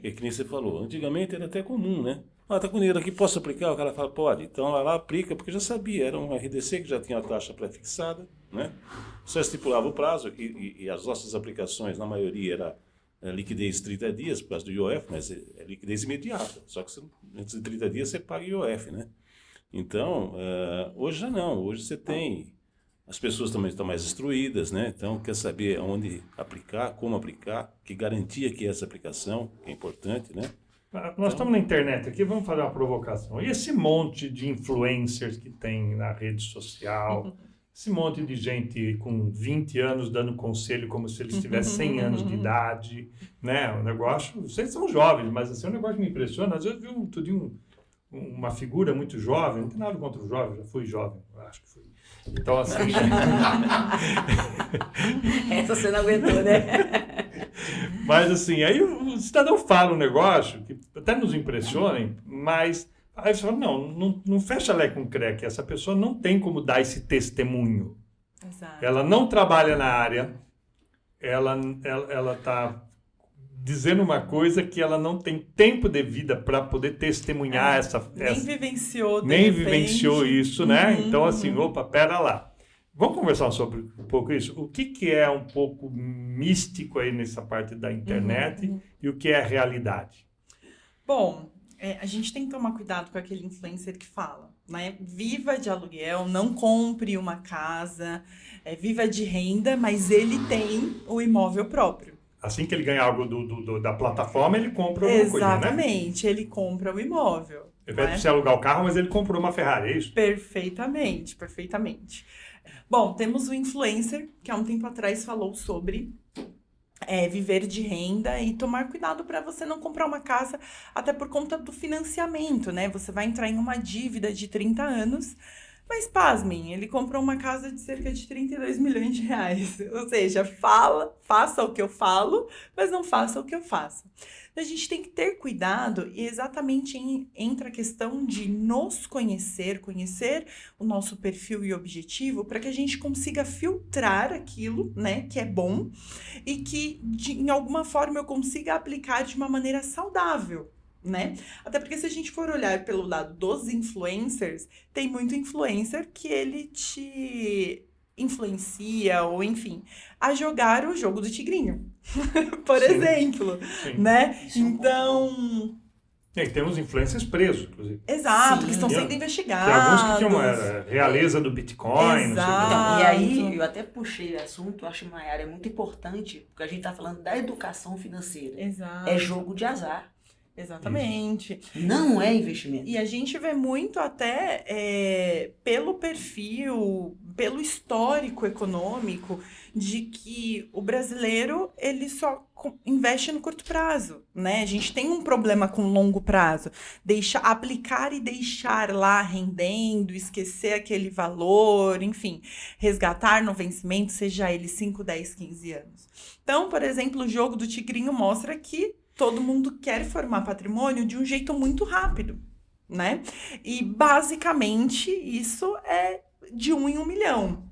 É que nem você falou, antigamente era até comum, né? Tá com dinheiro aqui, posso aplicar? O cara fala, pode. Então lá aplica, porque já sabia, era um RDC que já tinha a taxa pré-fixada, né? Só estipulava o prazo e as nossas aplicações, na maioria, era liquidez 30 dias, por causa do IOF, mas é liquidez imediata. Só que antes de 30 dias você paga IOF, né? Então, hoje já não. Hoje você tem... As pessoas também estão mais instruídas, né? Então, quer saber onde aplicar, como aplicar, que garantia que é essa aplicação, que é importante, né? Nós estamos na internet aqui, vamos fazer uma provocação. E esse monte de influencers que tem na rede social, esse monte de gente com 20 anos dando conselho como se eles tivessem 100 anos de idade, né? O negócio, vocês são jovens, mas assim, é um negócio que me impressiona. Às vezes eu vi outro dia uma figura muito jovem, não tem nada contra o jovem, já fui jovem, eu acho que fui. Então, assim... Essa você não aguentou, né? Mas, assim, aí o cidadão fala um negócio que até nos impressiona, mas aí você fala, não fecha lé com creque, essa pessoa não tem como dar esse testemunho. Exato. Ela não trabalha na área, ela está dizendo uma coisa que ela não tem tempo de vida para poder testemunhar Nem vivenciou, de nem repente. vivenciou isso, né? Então, assim, opa, pera lá. Vamos conversar sobre um pouco isso? O que é um pouco místico aí nessa parte da internet e o que é realidade? Bom, a gente tem que tomar cuidado com aquele influencer que fala, né? Viva de aluguel, não compre uma casa, viva de renda, mas ele tem o imóvel próprio. Assim que ele ganha algo da plataforma, ele compra alguma coisa, né? Exatamente, ele compra o imóvel. Ele vai você alugar o carro, mas ele comprou uma Ferrari, é isso? Perfeitamente, perfeitamente. Bom, temos o influencer, que há um tempo atrás falou sobre viver de renda e tomar cuidado para você não comprar uma casa, até por conta do financiamento, né? Você vai entrar em uma dívida de 30 anos, mas pasmem, ele comprou uma casa de cerca de 32 milhões de reais. Ou seja, faça o que eu falo, mas não faça o que eu faço. A gente tem que ter cuidado e exatamente entra a questão de nos conhecer o nosso perfil e objetivo para que a gente consiga filtrar aquilo, né, que é bom e que em alguma forma eu consiga aplicar de uma maneira saudável. Né? Até porque se a gente for olhar pelo lado dos influencers, tem muito influencer que ele te influencia ou enfim, a jogar o jogo do tigrinho, por exemplo, Sim. né? Isso é um Então, E tem uns influencers presos, inclusive. exato, Sim. que estão sendo Tem investigados. alguns que tinham realeza do Bitcoin, não sei o que. Exato. E aí, eu até puxei o assunto, eu acho uma área muito importante, porque a gente está falando da educação financeira. Exato. É jogo de azar, Exatamente. não é investimento. E a gente vê muito até pelo perfil, pelo histórico econômico, de que o brasileiro ele só investe no curto prazo, né? A gente tem um problema com longo prazo. Aplicar e deixar lá rendendo, esquecer aquele valor, enfim, resgatar no vencimento, seja ele 5, 10, 15 anos. Então, por exemplo, o jogo do tigrinho mostra que todo mundo quer formar patrimônio de um jeito muito rápido, né? E, basicamente, isso é de 1 em 1 milhão.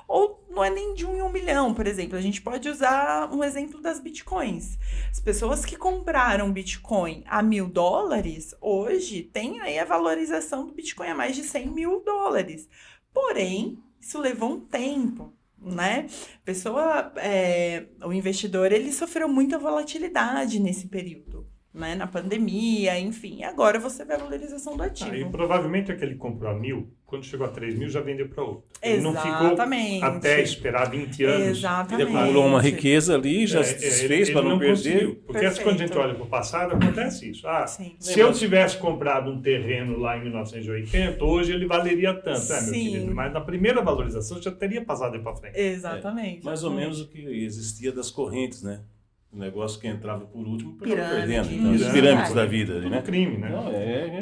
Ou não é nem de 1 em 1 milhão, por exemplo. A gente pode usar um exemplo das bitcoins. As pessoas que compraram Bitcoin a $1.000, hoje tem aí a valorização do Bitcoin a mais de $100 mil. Porém, isso levou um tempo, né? O investidor, ele sofreu muita volatilidade nesse período, né? Na pandemia, enfim. E agora você vê a valorização do ativo. E provavelmente aquele que comprou a 1.000, quando chegou a 3.000 já vendeu para outro. Ele não ficou Exatamente. até esperar 20 anos. Exatamente. Ele acumulou uma riqueza ali, já se desfez para não perder. Conseguiu. Porque Perfeito. quando a gente olha para o passado, acontece isso. Sim. Se eu tivesse comprado um terreno lá em 1980, hoje ele valeria tanto. Meu Sim. querido, mas na primeira valorização já teria passado aí para frente. Exatamente. Mais ou menos o que existia das correntes, né? O negócio que entrava por último, Pirâmide. perdendo. Então, as Pirâmide. pirâmides da vida, Tudo né? crime, né? Não,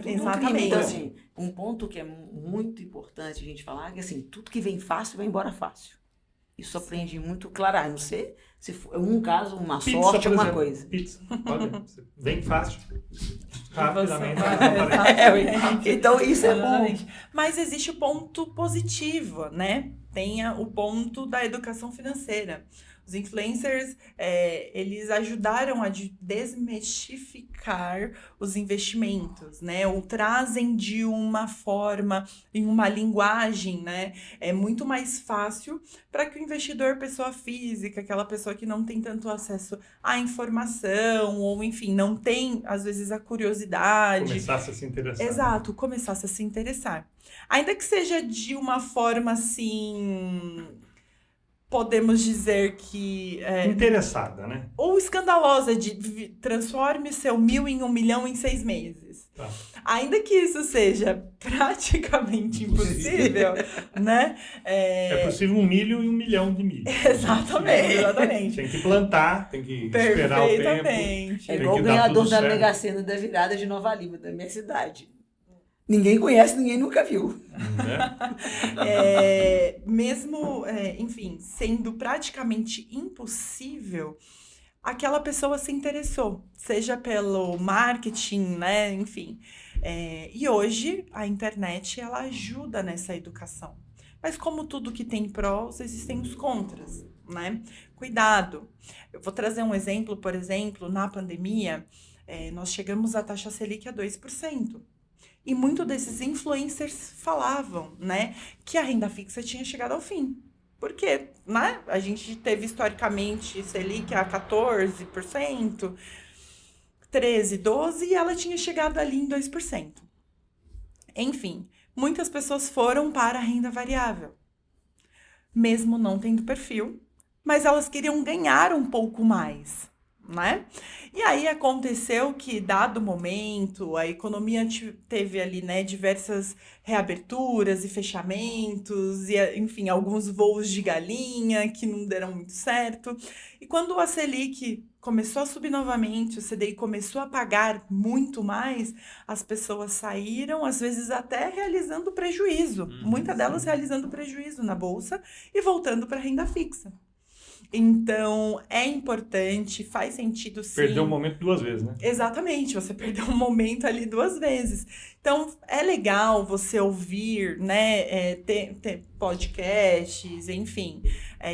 Exatamente. Então, assim, um ponto que é muito importante a gente falar é que, assim, tudo que vem fácil vai embora fácil. Isso aprende muito claro. A não ser se for um caso, uma Pizza, sorte, por alguma exemplo. coisa. Pizza. Olha, vem fácil. Rapidamente. Então, isso é bom. Exatamente. Mas existe o ponto positivo, né? Tem o ponto da educação financeira. Os influencers, eles ajudaram a desmistificar os investimentos, né? Ou trazem de uma forma, em uma linguagem, né? É muito mais fácil para que o investidor, pessoa física, aquela pessoa que não tem tanto acesso à informação, ou enfim, não tem, às vezes, a curiosidade. Começasse a se interessar. Exato, começasse a se interessar. Ainda que seja de uma forma, assim... Podemos dizer que... Interessada, né? ou escandalosa, de transforme seu 1.000 em 1 milhão em 6 meses. Tá. Ainda que isso seja praticamente impossível, né? É possível 1 milho e 1 milhão de milho. Exatamente. Tem que plantar, tem que esperar o tempo. Perfeitamente. É Tem igual que o dar ganhador tudo da certo. Mega Sena da virada de Nova Lima, da minha cidade. Ninguém conhece, ninguém nunca viu. Né? Mesmo, enfim, sendo praticamente impossível, aquela pessoa se interessou, seja pelo marketing, né, enfim. E hoje a internet, ela ajuda nessa educação. Mas como tudo que tem prós, existem os contras, né? Cuidado. Eu vou trazer um exemplo, por exemplo, na pandemia, nós chegamos à taxa Selic a 2%. E muitos desses influencers falavam, né, que a renda fixa tinha chegado ao fim. Por quê? Né? A gente teve historicamente Selic a 14%, 13%, 12%, e ela tinha chegado ali em 2%. Enfim, muitas pessoas foram para a renda variável, mesmo não tendo perfil, mas elas queriam ganhar um pouco mais, né? E aí aconteceu que, dado o momento, a economia teve ali, né, diversas reaberturas e fechamentos, e, enfim, alguns voos de galinha que não deram muito certo. E quando a Selic começou a subir novamente, o CDI começou a pagar muito mais, as pessoas saíram, às vezes até realizando prejuízo. Muitas delas realizando prejuízo na bolsa e voltando para a renda fixa. Então, é importante, faz sentido sim. Perdeu o momento 2 vezes, né? Exatamente, você perdeu um momento ali 2 vezes. Então, é legal você ouvir, né, ter podcasts, enfim,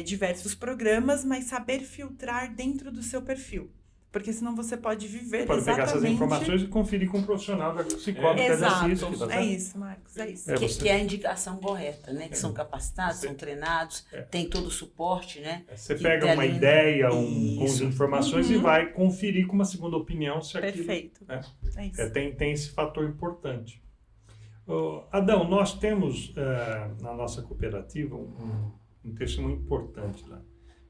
diversos programas, mas saber filtrar dentro do seu perfil. Porque senão você pode viver Pode pegar exatamente... essas informações e conferir com um profissional da psicóloga. Exato, Tá é isso, Marcos, é isso. Que é a indicação correta, né? Que são capacitados, são treinados, tem todo o suporte, né? Você que pega tem uma ali, ideia Isso. com as informações e vai conferir com uma segunda opinião se aquilo... Perfeito, é isso. Tem esse fator importante. Adão, nós temos na nossa cooperativa um testemunho importante lá.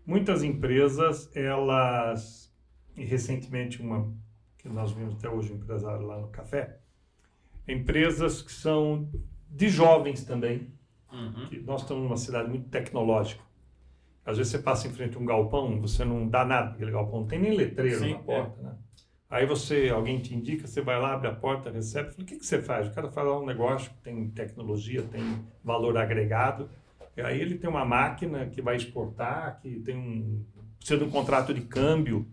Muitas empresas, elas... E recentemente uma que nós vimos até hoje, um empresário lá no café, empresas que são de jovens também, que nós estamos numa cidade muito tecnológica. Às vezes você passa em frente a um galpão, você não dá nada, aquele galpão não tem nem letreiro na porta, né? Aí alguém te indica, você vai lá, abre a porta, recebe, fala, o que você faz? O cara fala um negócio que tem tecnologia, tem valor agregado, e aí ele tem uma máquina que vai exportar, que precisa de um contrato de câmbio.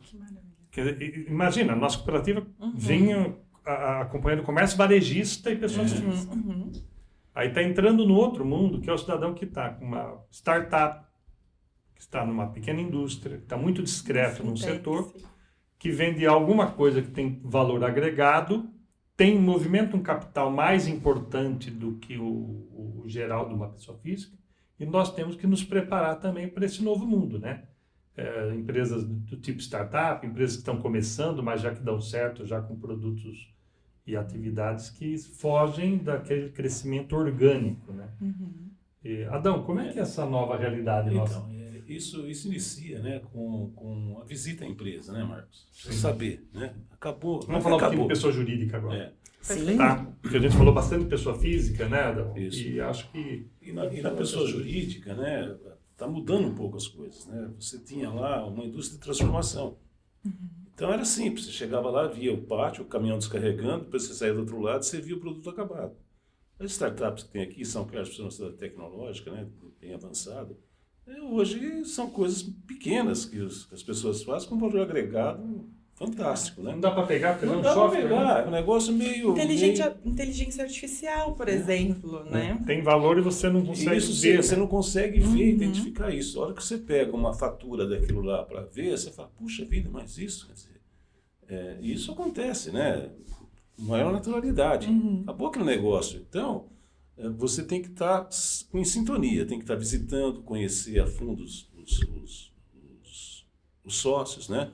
Que maravilha. Imagina, a nossa cooperativa vinha acompanhando comércio varejista e pessoas físicas. Aí está entrando no outro mundo, que é o cidadão que está com uma startup, que está numa pequena indústria, que está muito discreto num setor, que vende alguma coisa que tem valor agregado, tem movimento um capital mais importante do que o geral de uma pessoa física, e nós temos que nos preparar também para esse novo mundo, né? empresas do tipo startup, empresas que estão começando, mas já que dão certo, já com produtos e atividades que fogem daquele crescimento orgânico, né? Adão, como é que é essa nova realidade nossa? Então, isso inicia, né, com a visita à empresa, né, Marcos? Você saber, né? Acabou. Vamos falar um pouquinho de pessoa jurídica agora. Sim. Tá? Porque a gente falou bastante de pessoa física, né, Adão? Isso. E acho que... E na pessoa jurídica, né, está mudando um pouco as coisas, né? Você tinha lá uma indústria de transformação. Então era simples, você chegava lá, via o pátio, o caminhão descarregando, depois você saía do outro lado e você via o produto acabado. As startups que tem aqui, São Carlos, por ser uma cidade tecnológica, né, bem avançada, hoje são coisas pequenas que as pessoas fazem com valor agregado fantástico, né? Não dá para pegar, porque Não não dá para software, pegar, né? é um negócio meio... Inteligência artificial, por exemplo, né? Tem valor e você não consegue Isso ver. você não consegue ver, identificar isso. A hora que você pega uma fatura daquilo lá para ver, você fala, puxa vida, mas isso, quer dizer, isso acontece, né? Maior naturalidade. Acabou aquele negócio. Então, você tem que estar em sintonia, tem que estar visitando, conhecer a fundo os sócios, né?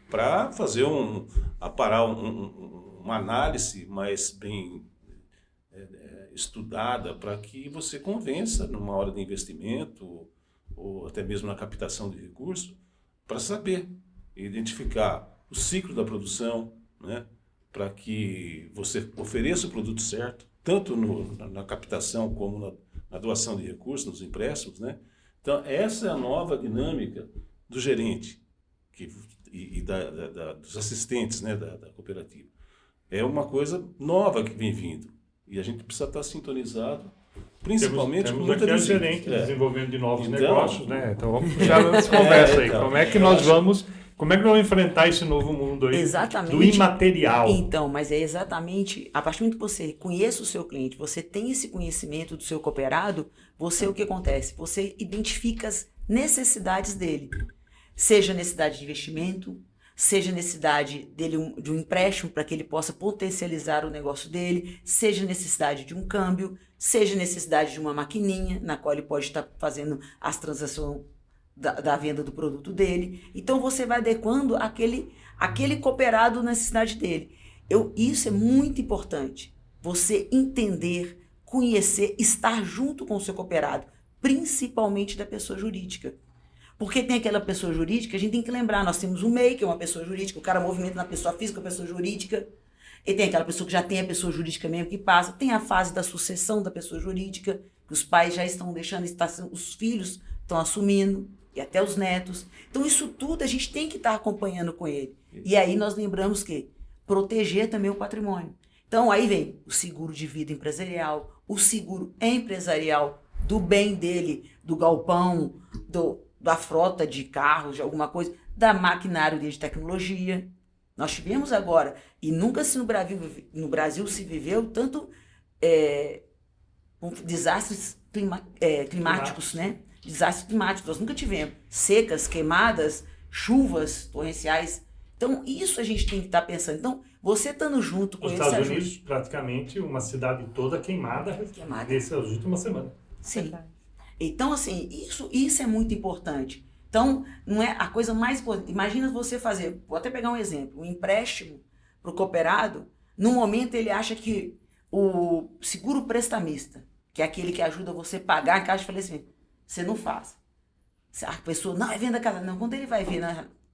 Para fazer uma análise mais bem estudada para que você convença numa hora de investimento ou até mesmo na captação de recursos para saber identificar o ciclo da produção, né? Para que você ofereça o produto certo, tanto na captação como na doação de recursos, nos empréstimos, né? Então, essa é a nova dinâmica do gerente dos assistentes, né, da cooperativa. É uma coisa nova que vem vindo e a gente precisa estar sintonizado, principalmente temos com muita aqui a visita. gerente desenvolvendo de novos Então, negócios, né? Então vamos puxar essa conversa aí. então, Como é que nós vamos enfrentar esse novo mundo aí Exatamente. do imaterial? Então, mas é exatamente, a partir do momento que você conhece o seu cliente, você tem esse conhecimento do seu cooperado, o que acontece? Você identifica as necessidades dele. Seja necessidade de investimento, seja necessidade dele de um empréstimo para que ele possa potencializar o negócio dele, seja necessidade de um câmbio, seja necessidade de uma maquininha na qual ele pode estar fazendo as transações da venda do produto dele. Então você vai adequando aquele cooperado à necessidade dele. Isso é muito importante. Você entender, conhecer, estar junto com o seu cooperado, principalmente da pessoa jurídica. Porque tem aquela pessoa jurídica, a gente tem que lembrar, nós temos um MEI, que é uma pessoa jurídica, o cara movimenta na pessoa física, a pessoa jurídica, e tem aquela pessoa que já tem a pessoa jurídica mesmo que passa, tem a fase da sucessão da pessoa jurídica, que os pais já estão deixando, os filhos estão assumindo, e até os netos. Então isso tudo a gente tem que estar acompanhando com ele. E aí nós lembramos que proteger também o patrimônio. Então aí vem o seguro de vida empresarial, o seguro empresarial do bem dele, do galpão, da frota de carros, de alguma coisa, da maquinário de tecnologia. Nós tivemos agora, e nunca no Brasil se viveu tanto desastres climáticos, né? Desastres climáticos, nós nunca tivemos. Secas, queimadas, chuvas torrenciais. Então, isso a gente tem que estar pensando. Então, você estando junto com Os esse Estados ajuste... Unidos, praticamente uma cidade toda queimada nessas últimas semanas. Sim. Então, assim, isso é muito importante. Então, não é a coisa mais importante. Imagina você fazer, vou até pegar um exemplo, um empréstimo para o cooperado, no momento ele acha que o seguro prestamista, que é aquele que ajuda você a pagar a caixa de falecimento, você não faz. A pessoa, não, é venda casa. Não, quando ele vai ver,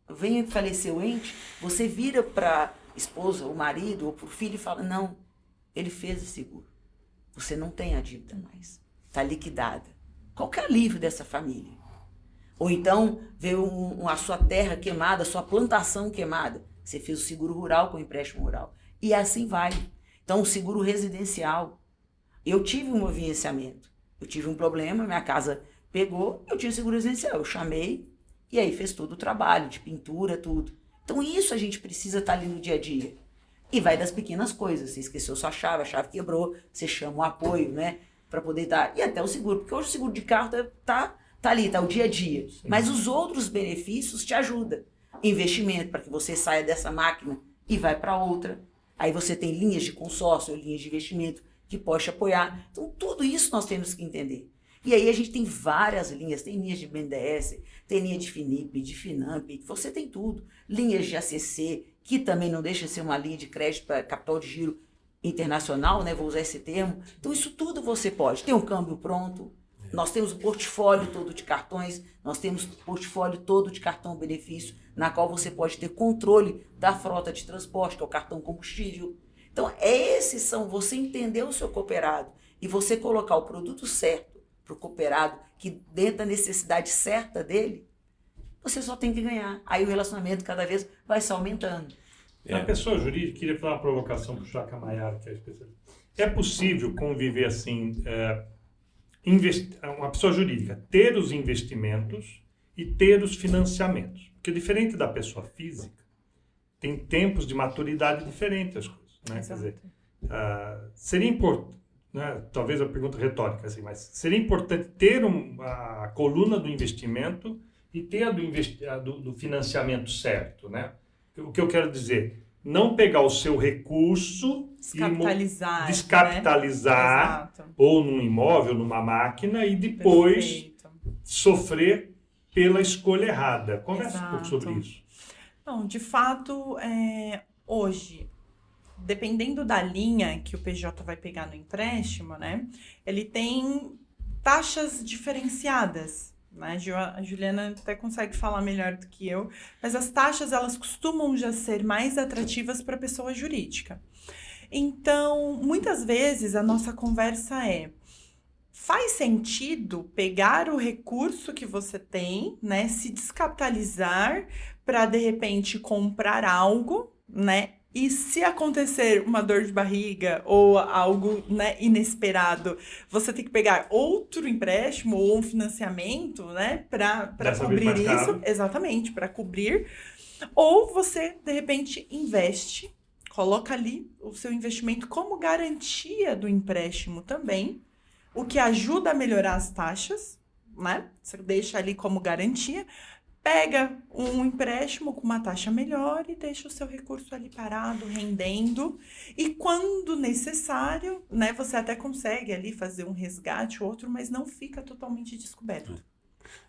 vem falecer o ente, você vira para a esposa, o marido ou para o filho e fala, não, ele fez o seguro. Você não tem a dívida mais. Está liquidada. Qual que é o alívio dessa família? Ou então, veio a sua terra queimada, a sua plantação queimada. Você fez o seguro rural com o empréstimo rural. E assim vai. Então, o seguro residencial. Eu tive um movinciamento. Eu tive um problema, minha casa pegou, eu tinha seguro residencial. Eu chamei e aí fez todo o trabalho de pintura, tudo. Então, isso a gente precisa estar ali no dia a dia. E vai das pequenas coisas. Você esqueceu sua chave, a chave quebrou, você chama o apoio, né? Para poder dar. E até o seguro, porque hoje o seguro de carro tá ali, tá o dia a dia. Sim. Mas os outros benefícios te ajudam. Investimento, para que você saia dessa máquina e vai para outra. Aí você tem linhas de consórcio, linhas de investimento que pode te apoiar. Então, tudo isso nós temos que entender. E aí a gente tem várias linhas, tem linhas de BNDES, tem linha de FINIP, de FINAMP, você tem tudo. Linhas de ACC, que também não deixa de ser uma linha de crédito para capital de giro internacional, né? Vou usar esse termo. Então isso tudo você pode. Tem um câmbio pronto, nós temos o portfólio todo de cartões, nós temos o portfólio todo de cartão benefício, na qual você pode ter controle da frota de transporte, que é o cartão combustível. Então, esses são você entender o seu cooperado e você colocar o produto certo para o cooperado, que dentro da necessidade certa dele, você só tem que ganhar. Aí o relacionamento cada vez vai se aumentando. A pessoa jurídica, queria fazer uma provocação para o Chaca Maiara, que é especialista. É possível conviver assim, uma pessoa jurídica ter os investimentos e ter os financiamentos? Porque diferente da pessoa física, tem tempos de maturidade diferentes as coisas. Né? Quer dizer, seria importante, né? Talvez a pergunta retórica, assim, mas seria importante ter a coluna do investimento e ter a do financiamento certo, né? O que eu quero dizer, não pegar o seu recurso descapitalizar, descapitalizar né? ou num imóvel, numa máquina e depois sofrer pela escolha errada. Conversa um pouco sobre isso. Não, de fato, hoje, dependendo da linha que o PJ vai pegar no empréstimo, né, ele tem taxas diferenciadas. Né? A Juliana até consegue falar melhor do que eu, mas as taxas elas costumam já ser mais atrativas para a pessoa jurídica. Então, muitas vezes a nossa conversa faz sentido pegar o recurso que você tem, né, se descapitalizar para, de repente, comprar algo, né? E se acontecer uma dor de barriga ou algo, né, inesperado, você tem que pegar outro empréstimo ou um financiamento, né, para cobrir isso. Exatamente, para cobrir. Ou você, de repente, investe, coloca ali o seu investimento como garantia do empréstimo também, o que ajuda a melhorar as taxas, né? Você deixa ali como garantia. Pega um empréstimo com uma taxa melhor e deixa o seu recurso ali parado, rendendo. E quando necessário, né, você até consegue ali fazer um resgate ou outro, mas não fica totalmente descoberto.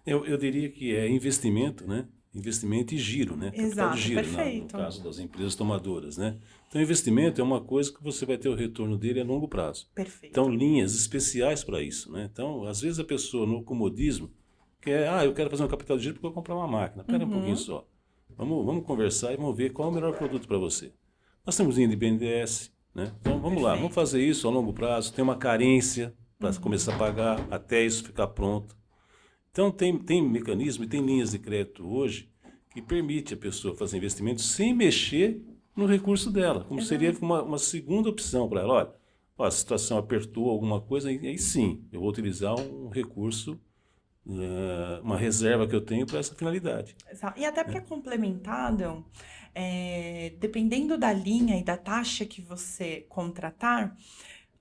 Eu diria que é investimento, né? Investimento e giro, né? Capital Exato, de giro, perfeito. no caso das empresas tomadoras, né? Então, investimento é uma coisa que você vai ter o retorno dele a longo prazo. Perfeito. Então, linhas especiais para isso, né? Então, às vezes a pessoa no comodismo quer, eu quero fazer um capital de giro porque eu vou comprar uma máquina. Espera um pouquinho só. Vamos conversar e vamos ver qual é o melhor produto para você. Nós temos linha de BNDES, né? Então, vamos lá, vamos fazer isso a longo prazo. Tem uma carência para começar a pagar até isso ficar pronto. Então, tem mecanismo e tem linhas de crédito hoje que permite a pessoa fazer investimento sem mexer no recurso dela, como seria uma segunda opção para ela. Olha, a situação apertou alguma coisa, aí sim, eu vou utilizar um recurso, uma reserva que eu tenho para essa finalidade. E até para complementar, Adão, dependendo da linha e da taxa que você contratar,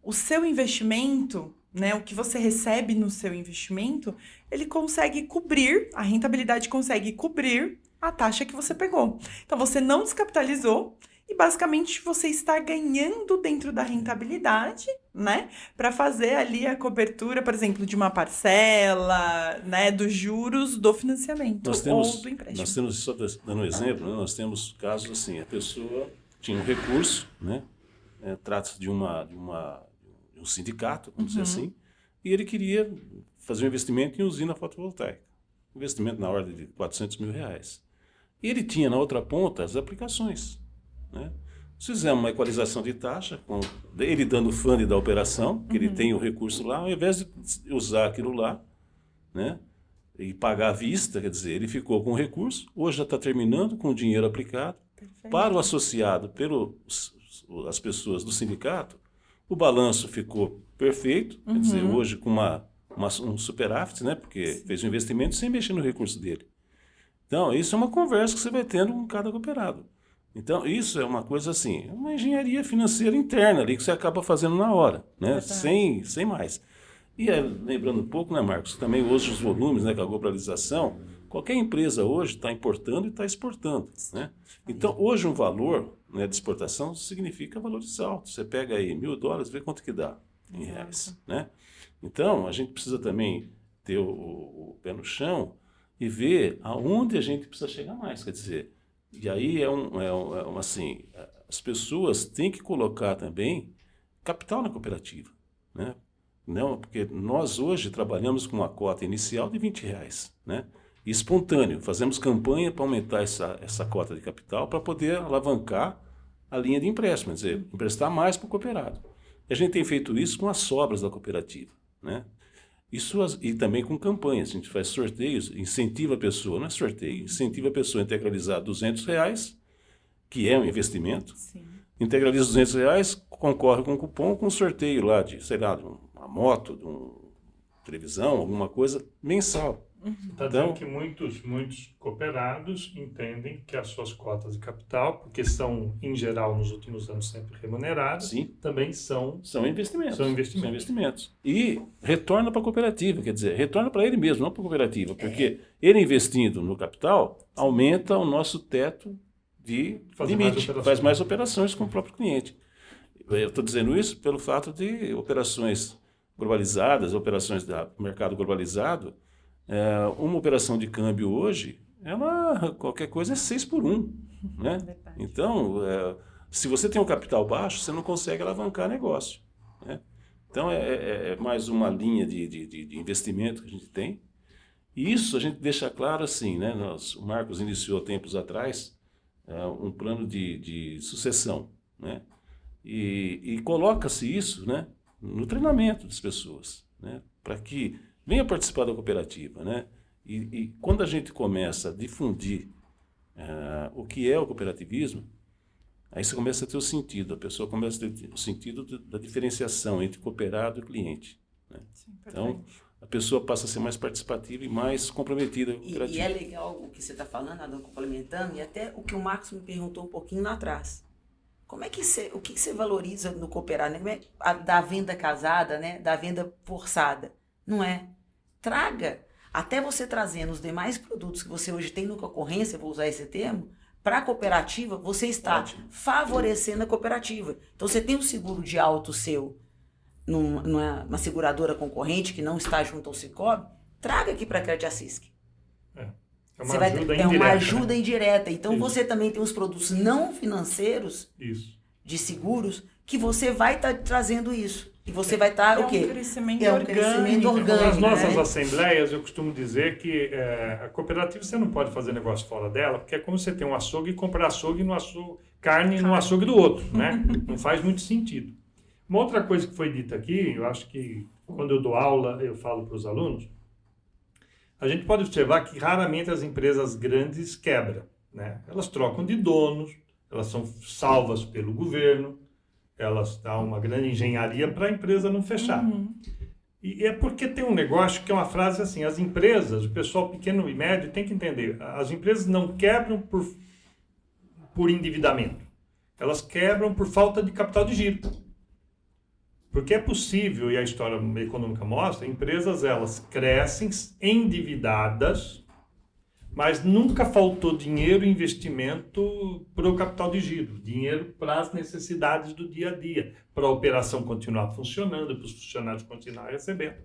o seu investimento, né, o que você recebe no seu investimento, ele consegue cobrir, a rentabilidade consegue cobrir a taxa que você pegou. Então, você não descapitalizou e, basicamente, você está ganhando dentro da rentabilidade, né, para fazer ali a cobertura, por exemplo, de uma parcela, né, dos juros do financiamento ou do empréstimo. Nós temos, só dando um exemplo, né, nós temos casos assim, a pessoa tinha um recurso, né, trata-se de um sindicato, vamos dizer assim, e ele queria fazer um investimento em usina fotovoltaica. Investimento na ordem de R$400 mil. E ele tinha na outra ponta as aplicações. Né? Fizemos uma equalização de taxa, com ele dando o fundo da operação, que ele tem o recurso lá, ao invés de usar aquilo lá, né, e pagar à vista, quer dizer, ele ficou com o recurso, hoje já está terminando com o dinheiro aplicado. Perfeito. Para o associado, as pessoas do sindicato, o balanço ficou perfeito, quer dizer, hoje com um superávit, né, porque fez um investimento sem mexer no recurso dele. Então, isso é uma conversa que você vai tendo com cada cooperado. Então, isso é uma coisa assim, uma engenharia financeira interna ali que você acaba fazendo na hora, né? Sem mais. E lembrando um pouco, né, Marcos, também hoje os volumes, né, com a globalização, qualquer empresa hoje está importando e está exportando, né? Então, hoje um valor, né, de exportação significa valores altos. Você pega aí $1.000, vê quanto que dá. em Exato. reais, né? Então, a gente precisa também ter o pé no chão e ver aonde a gente precisa chegar mais, quer dizer, e aí assim, as pessoas têm que colocar também capital na cooperativa, né? Não, porque nós hoje trabalhamos com uma cota inicial de R$20, né? Espontâneo, fazemos campanha para aumentar essa cota de capital para poder alavancar a linha de empréstimo, quer dizer, emprestar mais para o cooperado. E a gente tem feito isso com as sobras da cooperativa, né? E também com campanhas, a gente faz sorteios, incentiva a pessoa, não é sorteio, incentiva a pessoa a integralizar R$200, que é um investimento, Sim. integraliza R$200, concorre com um cupom, com um sorteio lá de, sei lá, de uma moto, de uma televisão, alguma coisa mensal. Está dizendo que muitos cooperados entendem que as suas cotas de capital, porque são, em geral, nos últimos anos sempre remuneradas, Sim. também são investimentos. São investimentos. E retorna para a cooperativa, quer dizer, retorna para ele mesmo, não para a cooperativa, porque ele investindo no capital aumenta o nosso teto de limite, faz mais operações com o próprio cliente. Eu estou dizendo isso pelo fato de operações globalizadas, operações do mercado globalizado. Uma operação de câmbio hoje, qualquer coisa é 6-1, né? Verdade. Então, se você tem um capital baixo, você não consegue alavancar negócio, né? Então, é mais uma linha de investimento que a gente tem. E isso a gente deixa claro assim, né? O Marcos iniciou tempos atrás um plano de sucessão, né? E coloca-se isso, né, no treinamento das pessoas, né? Para que venha participar da cooperativa, né? E quando a gente começa a difundir o que é o cooperativismo, aí você começa a ter o sentido, a pessoa começa a ter o sentido da diferenciação entre cooperado e cliente, né? Sim, Então, a pessoa passa a ser mais participativa e mais comprometida com a E cooperativa. é legal o que você está falando, Adão, complementando, e até o que o Marcos me perguntou um pouquinho lá atrás. O que você valoriza no cooperado, né? Como da venda casada, né? Da venda forçada? Não é? Traga, até você trazendo os demais produtos que você hoje tem no concorrência, vou usar esse termo, para a cooperativa, você está favorecendo a cooperativa. Então, você tem um seguro de auto seu numa seguradora concorrente que não está junto ao Sicoob, traga aqui para a Crédito Assisc. É uma ajuda indireta. Uma ajuda indireta. Então, Isso. você também tem os produtos não financeiros de seguros que você vai estar trazendo isso. E você vai estar, o quê? Crescimento É um orgânico. crescimento orgânico. Nas nossas né? assembleias, eu costumo dizer que a cooperativa você não pode fazer negócio fora dela, porque é como você tem um açougue e comprar açougue no açougue, carne no açougue do outro, né? Não faz muito sentido. Uma outra coisa que foi dita aqui, eu acho que quando eu dou aula, eu falo para os alunos, a gente pode observar que raramente as empresas grandes quebram, né? Elas trocam de donos, elas são salvas pelo governo, elas dão uma grande engenharia para a empresa não fechar. E é porque tem um negócio que é uma frase assim, as empresas, o pessoal pequeno e médio tem que entender, as empresas não quebram por endividamento, elas quebram por falta de capital de giro. Porque é possível, e a história econômica mostra, empresas elas crescem endividadas, mas nunca faltou dinheiro e investimento para o capital de giro, dinheiro para as necessidades do dia a dia, para a operação continuar funcionando, para os funcionários continuarem recebendo.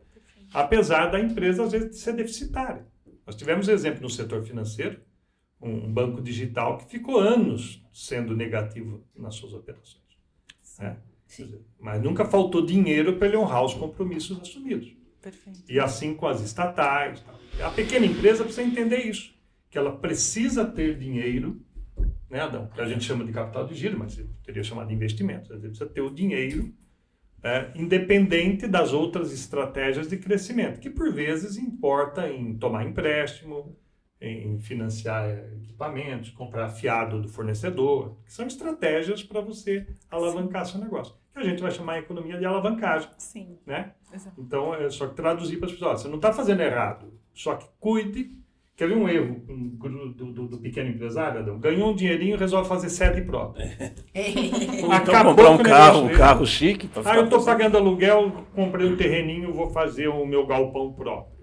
Apesar da empresa, às vezes, ser deficitária. Nós tivemos exemplo no setor financeiro, um banco digital que ficou anos sendo negativo nas suas operações. Né? Mas nunca faltou dinheiro para ele honrar os compromissos assumidos. Perfeito. E assim com as estatais. A pequena empresa precisa entender isso, que ela precisa ter dinheiro, né, Adão? Que a gente chama de capital de giro, mas eu teria chamado de investimento. Ela precisa ter o dinheiro independente das outras estratégias de crescimento, que por vezes importa em tomar empréstimo, em financiar equipamentos, comprar fiado do fornecedor, que são estratégias para você alavancar seu negócio. Que a gente vai chamar a economia de alavancagem. Sim. Né? Exato. Então, é só que traduzir para as pessoas, você não está fazendo errado, só que cuide. Quer ver um erro do pequeno empresário, Adão? Ganhou um dinheirinho e resolve fazer sede própria. Então comprar um carro chique. Eu estou pagando aluguel, comprei um terreninho, vou fazer o meu galpão próprio.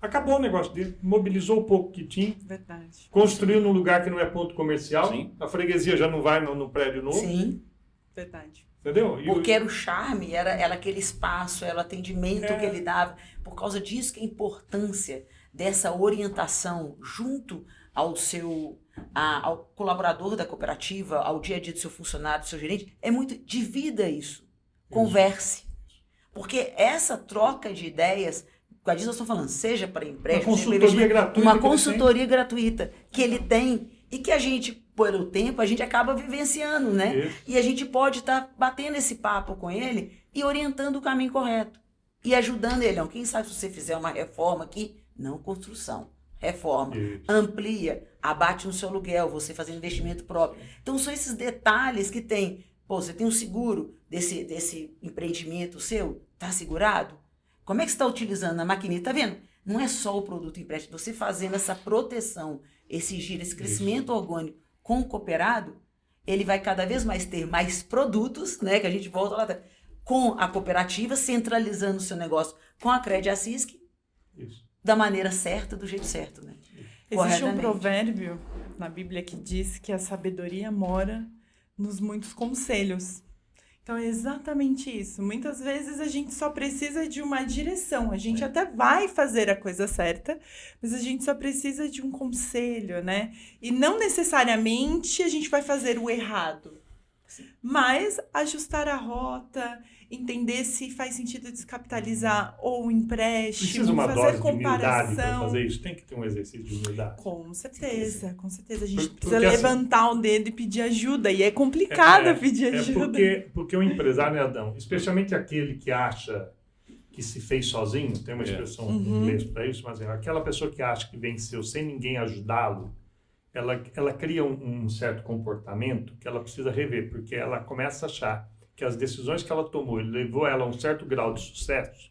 Acabou o negócio dele, mobilizou o pouco que tinha, Verdade. construiu num lugar que não é ponto comercial, Sim. a freguesia já não vai no prédio novo. Sim. Verdade. Entendeu? Porque era o charme, era aquele espaço, era o atendimento que ele dava. Por causa disso que a importância dessa orientação junto ao ao colaborador da cooperativa, ao dia a dia do seu funcionário, do seu gerente, é muito, divida isso, converse. Porque essa troca de ideias, com a disso nós estamos falando, seja para empréstimo, uma consultoria gratuita que ele tem e que a gente, pelo tempo, a gente acaba vivenciando, né? Isso. E a gente pode estar batendo esse papo com ele e orientando o caminho correto. E ajudando ele. Não, quem sabe se você fizer uma reforma aqui, não construção, reforma, Isso. amplia, abate no seu aluguel, você fazendo investimento próprio. Então são esses detalhes que tem. Pô, você tem um seguro desse empreendimento seu? Tá segurado? Como é que você está utilizando a maquininha? Tá vendo? Não é só o produto empréstimo, você fazendo essa proteção, esse giro, esse crescimento orgânico com o cooperado, ele vai cada vez mais ter mais produtos, né? Que a gente volta lá com a cooperativa, centralizando o seu negócio com a Crediasysc, da maneira certa, do jeito certo, né? Existe um provérbio na Bíblia que diz que a sabedoria mora nos muitos conselhos. Então é exatamente isso. Muitas vezes a gente só precisa de uma direção. A gente até vai fazer a coisa certa, mas a gente só precisa de um conselho, né? E não necessariamente a gente vai fazer o errado. Mas ajustar a rota, entender se faz sentido descapitalizar ou um empréstimo, precisa uma fazer dose de humildade para comparação. fazer isso? Tem que ter um exercício de humildade. Com certeza, com certeza. A gente Porque precisa assim- levantar o dedo e pedir ajuda. E é complicado pedir ajuda. Porque o empresário, Adão, especialmente aquele que acha que se fez sozinho, tem uma expressão em inglês para isso, mas aquela pessoa que acha que venceu sem ninguém ajudá-lo, ela cria um certo comportamento que ela precisa rever, porque ela começa a achar que as decisões que ela tomou levou ela a um certo grau de sucesso,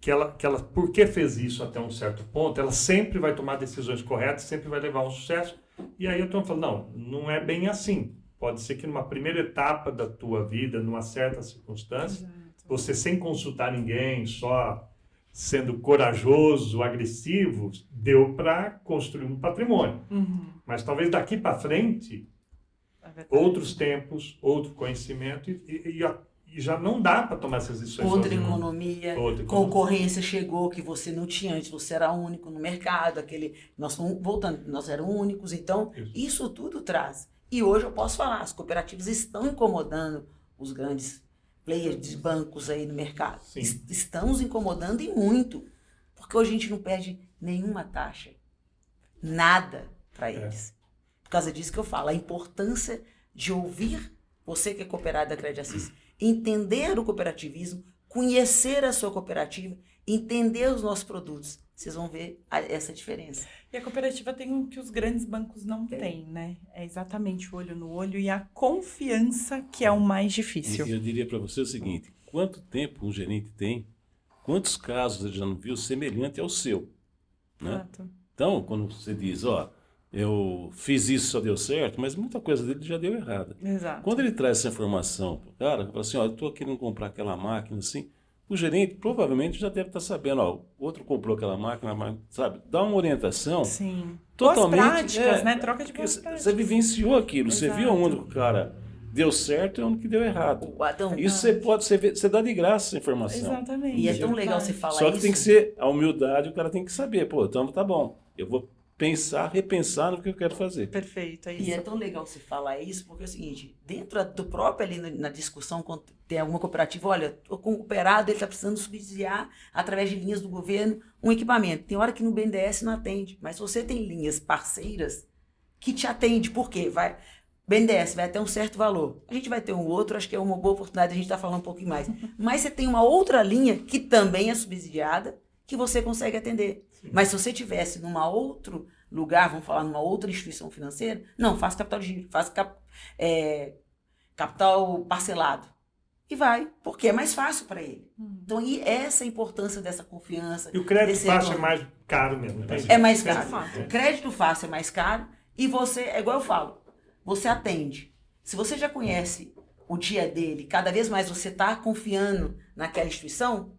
que ela porque fez isso até um certo ponto, ela sempre vai tomar decisões corretas, sempre vai levar a um sucesso. E aí eu estou falando, não é bem assim. Pode ser que numa primeira etapa da tua vida, numa certa circunstância, você sem consultar ninguém, só sendo corajoso, agressivo, deu para construir um patrimônio. Mas talvez daqui para frente, outros tempos, outro conhecimento, e já não dá para tomar essas decisões Outra sozinho. economia, Outra concorrência chegou que você não tinha antes, você era único no mercado, nós fomos voltando, nós éramos únicos, então isso tudo traz. E hoje eu posso falar, as cooperativas estão incomodando os grandes players de bancos aí no mercado. Sim. Estamos incomodando e muito, porque hoje a gente não perde nenhuma taxa, nada para eles. Por causa disso que eu falo, a importância de ouvir você que é cooperado da Crediasysc, entender o cooperativismo, conhecer a sua cooperativa, entender os nossos produtos. Vocês vão ver essa diferença. E a cooperativa tem o que os grandes bancos não têm, né? É exatamente o olho no olho e a confiança que é o mais difícil. E eu diria para você o seguinte, quanto tempo um gerente tem, quantos casos ele já não viu semelhante ao seu, né? Exato. Então, quando você diz, eu fiz isso, só deu certo, mas muita coisa dele já deu errada. Exato. Quando ele traz essa informação pro cara, fala assim, eu estou querendo comprar aquela máquina assim, o gerente provavelmente já deve estar sabendo, o outro comprou aquela máquina, mas, sabe? Dá uma orientação. Sim. Totalmente, boas práticas, né? Troca de boas Você práticas. vivenciou aquilo, você viu Exato. onde o cara deu certo e onde que deu errado. O Adão, Isso você dá de graça essa informação. Exatamente. e é tão legal você verdade. falar Só que isso. tem que ser a humildade, o cara tem que saber, então tá bom, eu vou repensar no que eu quero fazer. Perfeito, é isso. E é tão legal você falar isso, porque é o seguinte, dentro do próprio ali na discussão, quando tem alguma cooperativa, olha, o cooperado ele está precisando subsidiar, através de linhas do governo, um equipamento. Tem hora que no BNDES não atende, mas você tem linhas parceiras que te atende, por quê? BNDES vai até um certo valor. A gente vai ter um outro, acho que é uma boa oportunidade de a gente estar falando um pouquinho mais. Mas você tem uma outra linha que também é subsidiada, que você consegue atender. Sim. Mas se você tivesse num outro lugar, vamos falar numa outra instituição financeira, não, faça capital de giro, faça capital parcelado. E vai, porque é mais fácil para ele. Então, e essa é a importância dessa confiança. E o crédito fácil é mais caro mesmo. Né? É mais caro. Crédito fácil é mais caro e você, é igual eu falo, você atende. Se você já conhece o dia dele, cada vez mais você está confiando naquela instituição,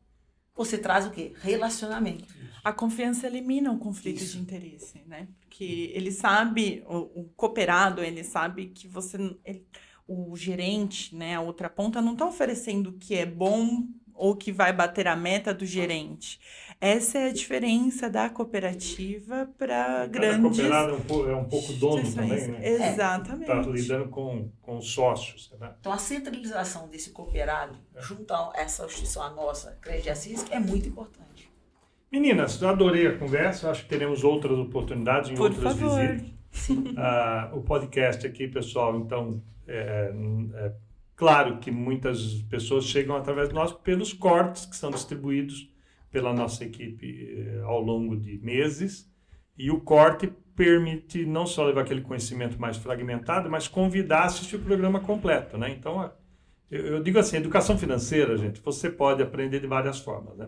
você traz o quê? Relacionamento. A confiança elimina o conflito de interesse, né? Porque ele sabe, o cooperado, ele sabe que o gerente, né, a outra ponta, não está oferecendo o que é bom ou que vai bater a meta do gerente. Essa é a diferença da cooperativa para grandes... Cada cooperado é um pouco dono também, né? Exatamente. Está lidando com os sócios. Né? Então, a centralização desse cooperado, junto a essa instituição, a nossa, Crédito Assis, é muito importante. Meninas, eu adorei a conversa, acho que teremos outras oportunidades em Por outras favor. visitas. O podcast aqui, pessoal, então, claro que muitas pessoas chegam através de nós pelos cortes que são distribuídos pela nossa equipe ao longo de meses, e o corte permite não só levar aquele conhecimento mais fragmentado, mas convidar a assistir o programa completo, né? Então, eu digo assim, educação financeira, gente, você pode aprender de várias formas, né?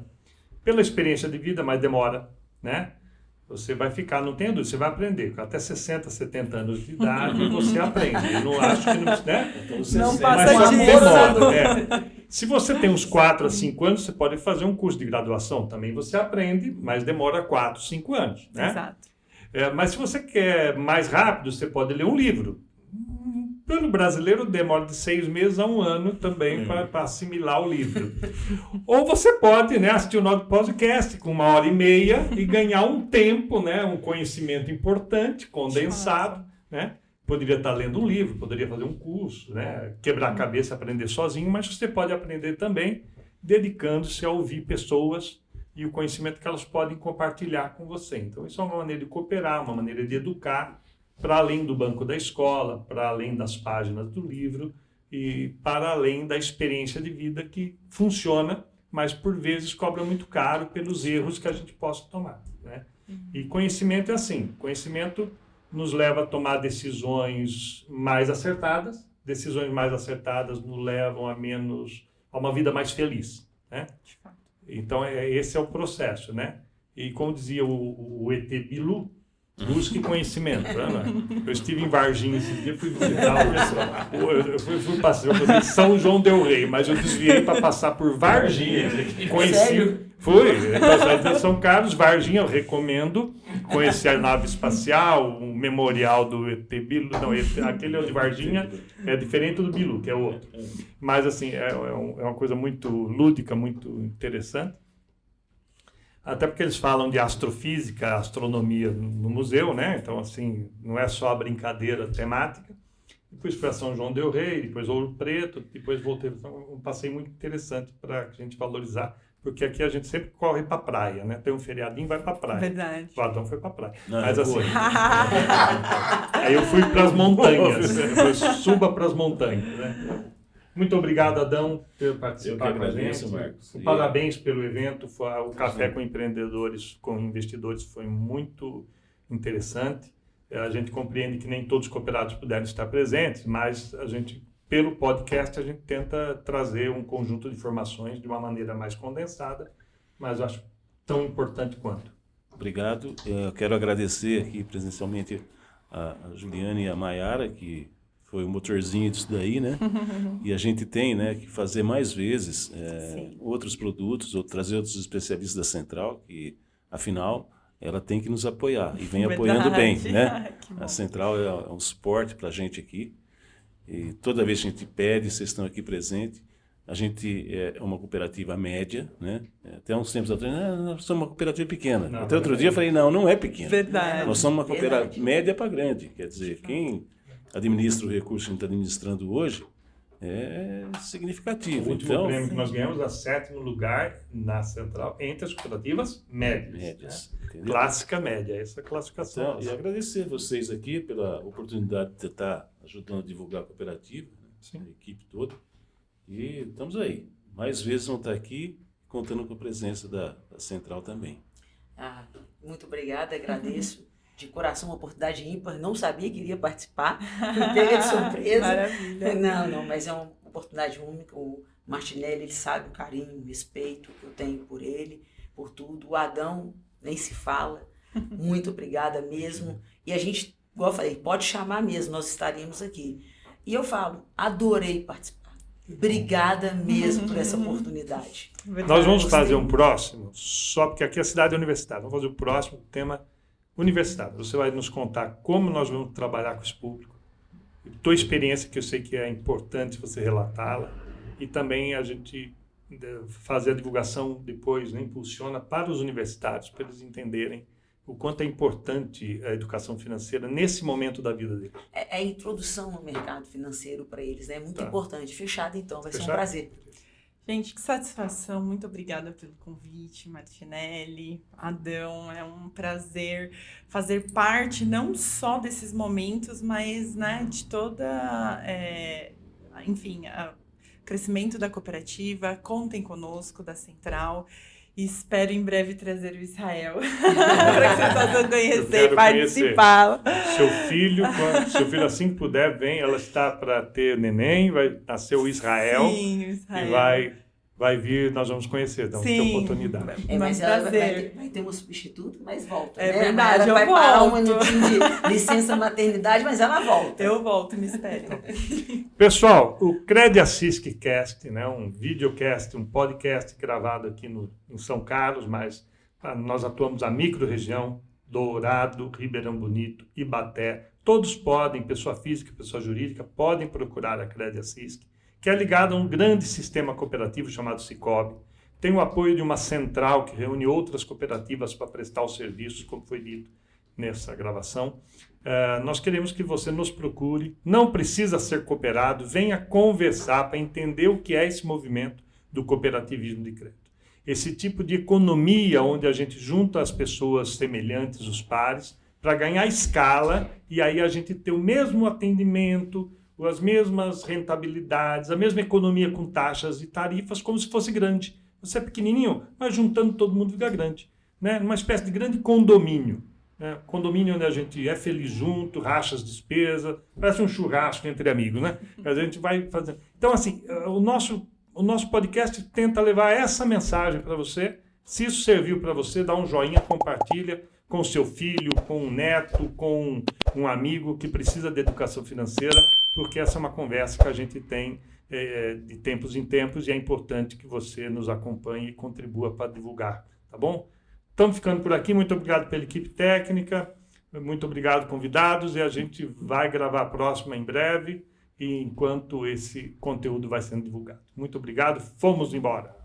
Pela experiência de vida, mas demora, né? Você vai ficar, não tenha dúvida, você vai aprender. Até 60, 70 anos de idade, você aprende. Eu não acho que não, né? Não Mas passa só que disso. demora. Se você tem uns 4 a 5 anos, você pode fazer um curso de graduação. Também você aprende, mas demora 4, 5 anos, né? Exato. Mas se você quer mais rápido, você pode ler um livro. Pelo brasileiro, demora de 6 meses a 1 ano também para assimilar o livro. Ou você pode, né, assistir o nosso podcast com 1h30 e ganhar um tempo, né, um conhecimento importante, condensado. Né? Poderia estar lendo um livro, poderia fazer um curso, né, quebrar a cabeça, aprender sozinho, mas você pode aprender também dedicando-se a ouvir pessoas e o conhecimento que elas podem compartilhar com você. Então, isso é uma maneira de cooperar, uma maneira de educar, para além do banco da escola, para além das páginas do livro e para além da experiência de vida que funciona, mas por vezes cobra muito caro pelos erros que a gente possa tomar. Né? E conhecimento é assim, conhecimento nos leva a tomar decisões mais acertadas nos levam a uma vida mais feliz. Né? Então, esse é o processo. Né? E como dizia o ET Bilu, busque conhecimento. Né? Eu estive em Varginha esse dia, fui visitar o pessoal. Eu fui passear por São João del Rei, mas eu desviei para passar por Varginha. Conheci. Fui, em São Carlos, Varginha, eu recomendo conhecer a nave espacial, o memorial do ET Bilu. Não, aquele é o de Varginha, é diferente do Bilu, que é o outro. Mas, assim, é uma coisa muito lúdica, muito interessante. Até porque eles falam de astrofísica, astronomia no museu, né? Então, assim, não é só a brincadeira temática. Depois fui a São João del Rei, depois Ouro Preto, depois voltei. Então, um passeio muito interessante para a gente valorizar, porque aqui a gente sempre corre para a praia, né? Tem um feriadinho, vai para a praia. Verdade. O Adão foi para a praia. Não, mas assim... aí eu fui para as montanhas. Depois suba para as montanhas, né? Muito obrigado, Adão, por ter participado com a gente. Marcos. Parabéns pelo evento. O Café com Empreendedores, com Investidores, foi muito interessante. A gente compreende que nem todos os cooperados puderam estar presentes, mas a gente, pelo podcast, a gente tenta trazer um conjunto de informações de uma maneira mais condensada, mas eu acho tão importante quanto. Obrigado. Eu quero agradecer aqui presencialmente a Juliane e a Maiara, que foi o motorzinho disso daí, né? E a gente tem, né, que fazer mais vezes outros produtos, ou trazer outros especialistas da Central, que, afinal, ela tem que nos apoiar. E vem apoiando bem, né? A Central é um suporte para a gente aqui. E toda vez que a gente pede, vocês estão aqui presentes. A gente é uma cooperativa média, né? Até uns tempos atrás, nós somos uma cooperativa pequena. Não, até outro dia eu falei, não é pequena. Verdade. Nós somos uma cooperativa média para grande. Quer dizer, quem administra o recurso que a gente está administrando hoje é significativo. O último então, prêmio que nós ganhamos é 7º lugar na Central entre as cooperativas médias. Né? Clássica média, essa é a classificação. Então, e agradecer vocês aqui pela oportunidade de estar ajudando a divulgar a cooperativa, né? A equipe toda. E estamos aí. Mais vezes vão estar aqui, contando com a presença da Central também. Muito obrigada, agradeço. De coração, uma oportunidade ímpar, não sabia que iria participar, fui pega de surpresa. Maravilha. Não, mas é uma oportunidade única. O Martinelli, ele sabe o carinho, o respeito que eu tenho por ele, por tudo. O Adão, nem se fala. Muito obrigada mesmo. E a gente, igual eu falei, pode chamar mesmo, nós estaremos aqui. E eu falo, adorei participar. Obrigada mesmo por essa oportunidade. Nós vamos fazer um próximo, só porque aqui é a cidade universitária. Vamos fazer o próximo tema universitário. Você vai nos contar como nós vamos trabalhar com esse público, tua experiência, que eu sei que é importante você relatá-la, e também a gente fazer a divulgação depois, né, impulsiona para os universitários, para eles entenderem o quanto é importante a educação financeira nesse momento da vida deles. É a introdução no mercado financeiro para eles, né? É muito importante. Fechado, então. Vai ser um Fechado? prazer. Gente, que satisfação. Muito obrigada pelo convite, Martinelli, Adão. É um prazer fazer parte não só desses momentos, mas, né, de toda, enfim, o crescimento da cooperativa. Contem conosco, da Central. E espero em breve trazer o Israel para que vocês possam conhecer e participar. Seu filho, assim que puder, vem. Ela está para ter neném, vai nascer o Israel. Sim, o Israel. E vai vir, nós vamos conhecer, então, ter oportunidade. Mas ela vai ter um substituto, mas volta. É né? verdade, ela vai volto. parar um minutinho de licença maternidade, mas ela volta. Eu volto, me espere. Pessoal, o CrediAssist Cast, né, um videocast, um podcast gravado aqui em São Carlos, mas nós atuamos na micro-região, Dourado, Ribeirão Bonito, Ibaté. Todos podem, pessoa física, pessoa jurídica, podem procurar a CrediAssist, que é ligada a um grande sistema cooperativo chamado Sicob. Tem o apoio de uma central que reúne outras cooperativas para prestar os serviços, como foi dito nessa gravação. Nós queremos que você nos procure, não precisa ser cooperado, venha conversar para entender o que é esse movimento do cooperativismo de crédito. Esse tipo de economia onde a gente junta as pessoas semelhantes, os pares, para ganhar escala e aí a gente ter o mesmo atendimento, as mesmas rentabilidades, a mesma economia com taxas e tarifas como se fosse grande. Você é pequenininho, mas juntando todo mundo fica grande. Né? Uma espécie de grande condomínio. Né? Condomínio onde a gente é feliz junto, racha as despesas, parece um churrasco entre amigos. Né? A gente vai fazendo. Então, assim, o nosso podcast tenta levar essa mensagem para você. Se isso serviu para você, dá um joinha, compartilha com o seu filho, com um neto, com um amigo que precisa de educação financeira, porque essa é uma conversa que a gente tem de tempos em tempos e é importante que você nos acompanhe e contribua para divulgar, tá bom? Estamos ficando por aqui, muito obrigado pela equipe técnica, muito obrigado convidados e a gente vai gravar a próxima em breve enquanto esse conteúdo vai sendo divulgado. Muito obrigado, fomos embora!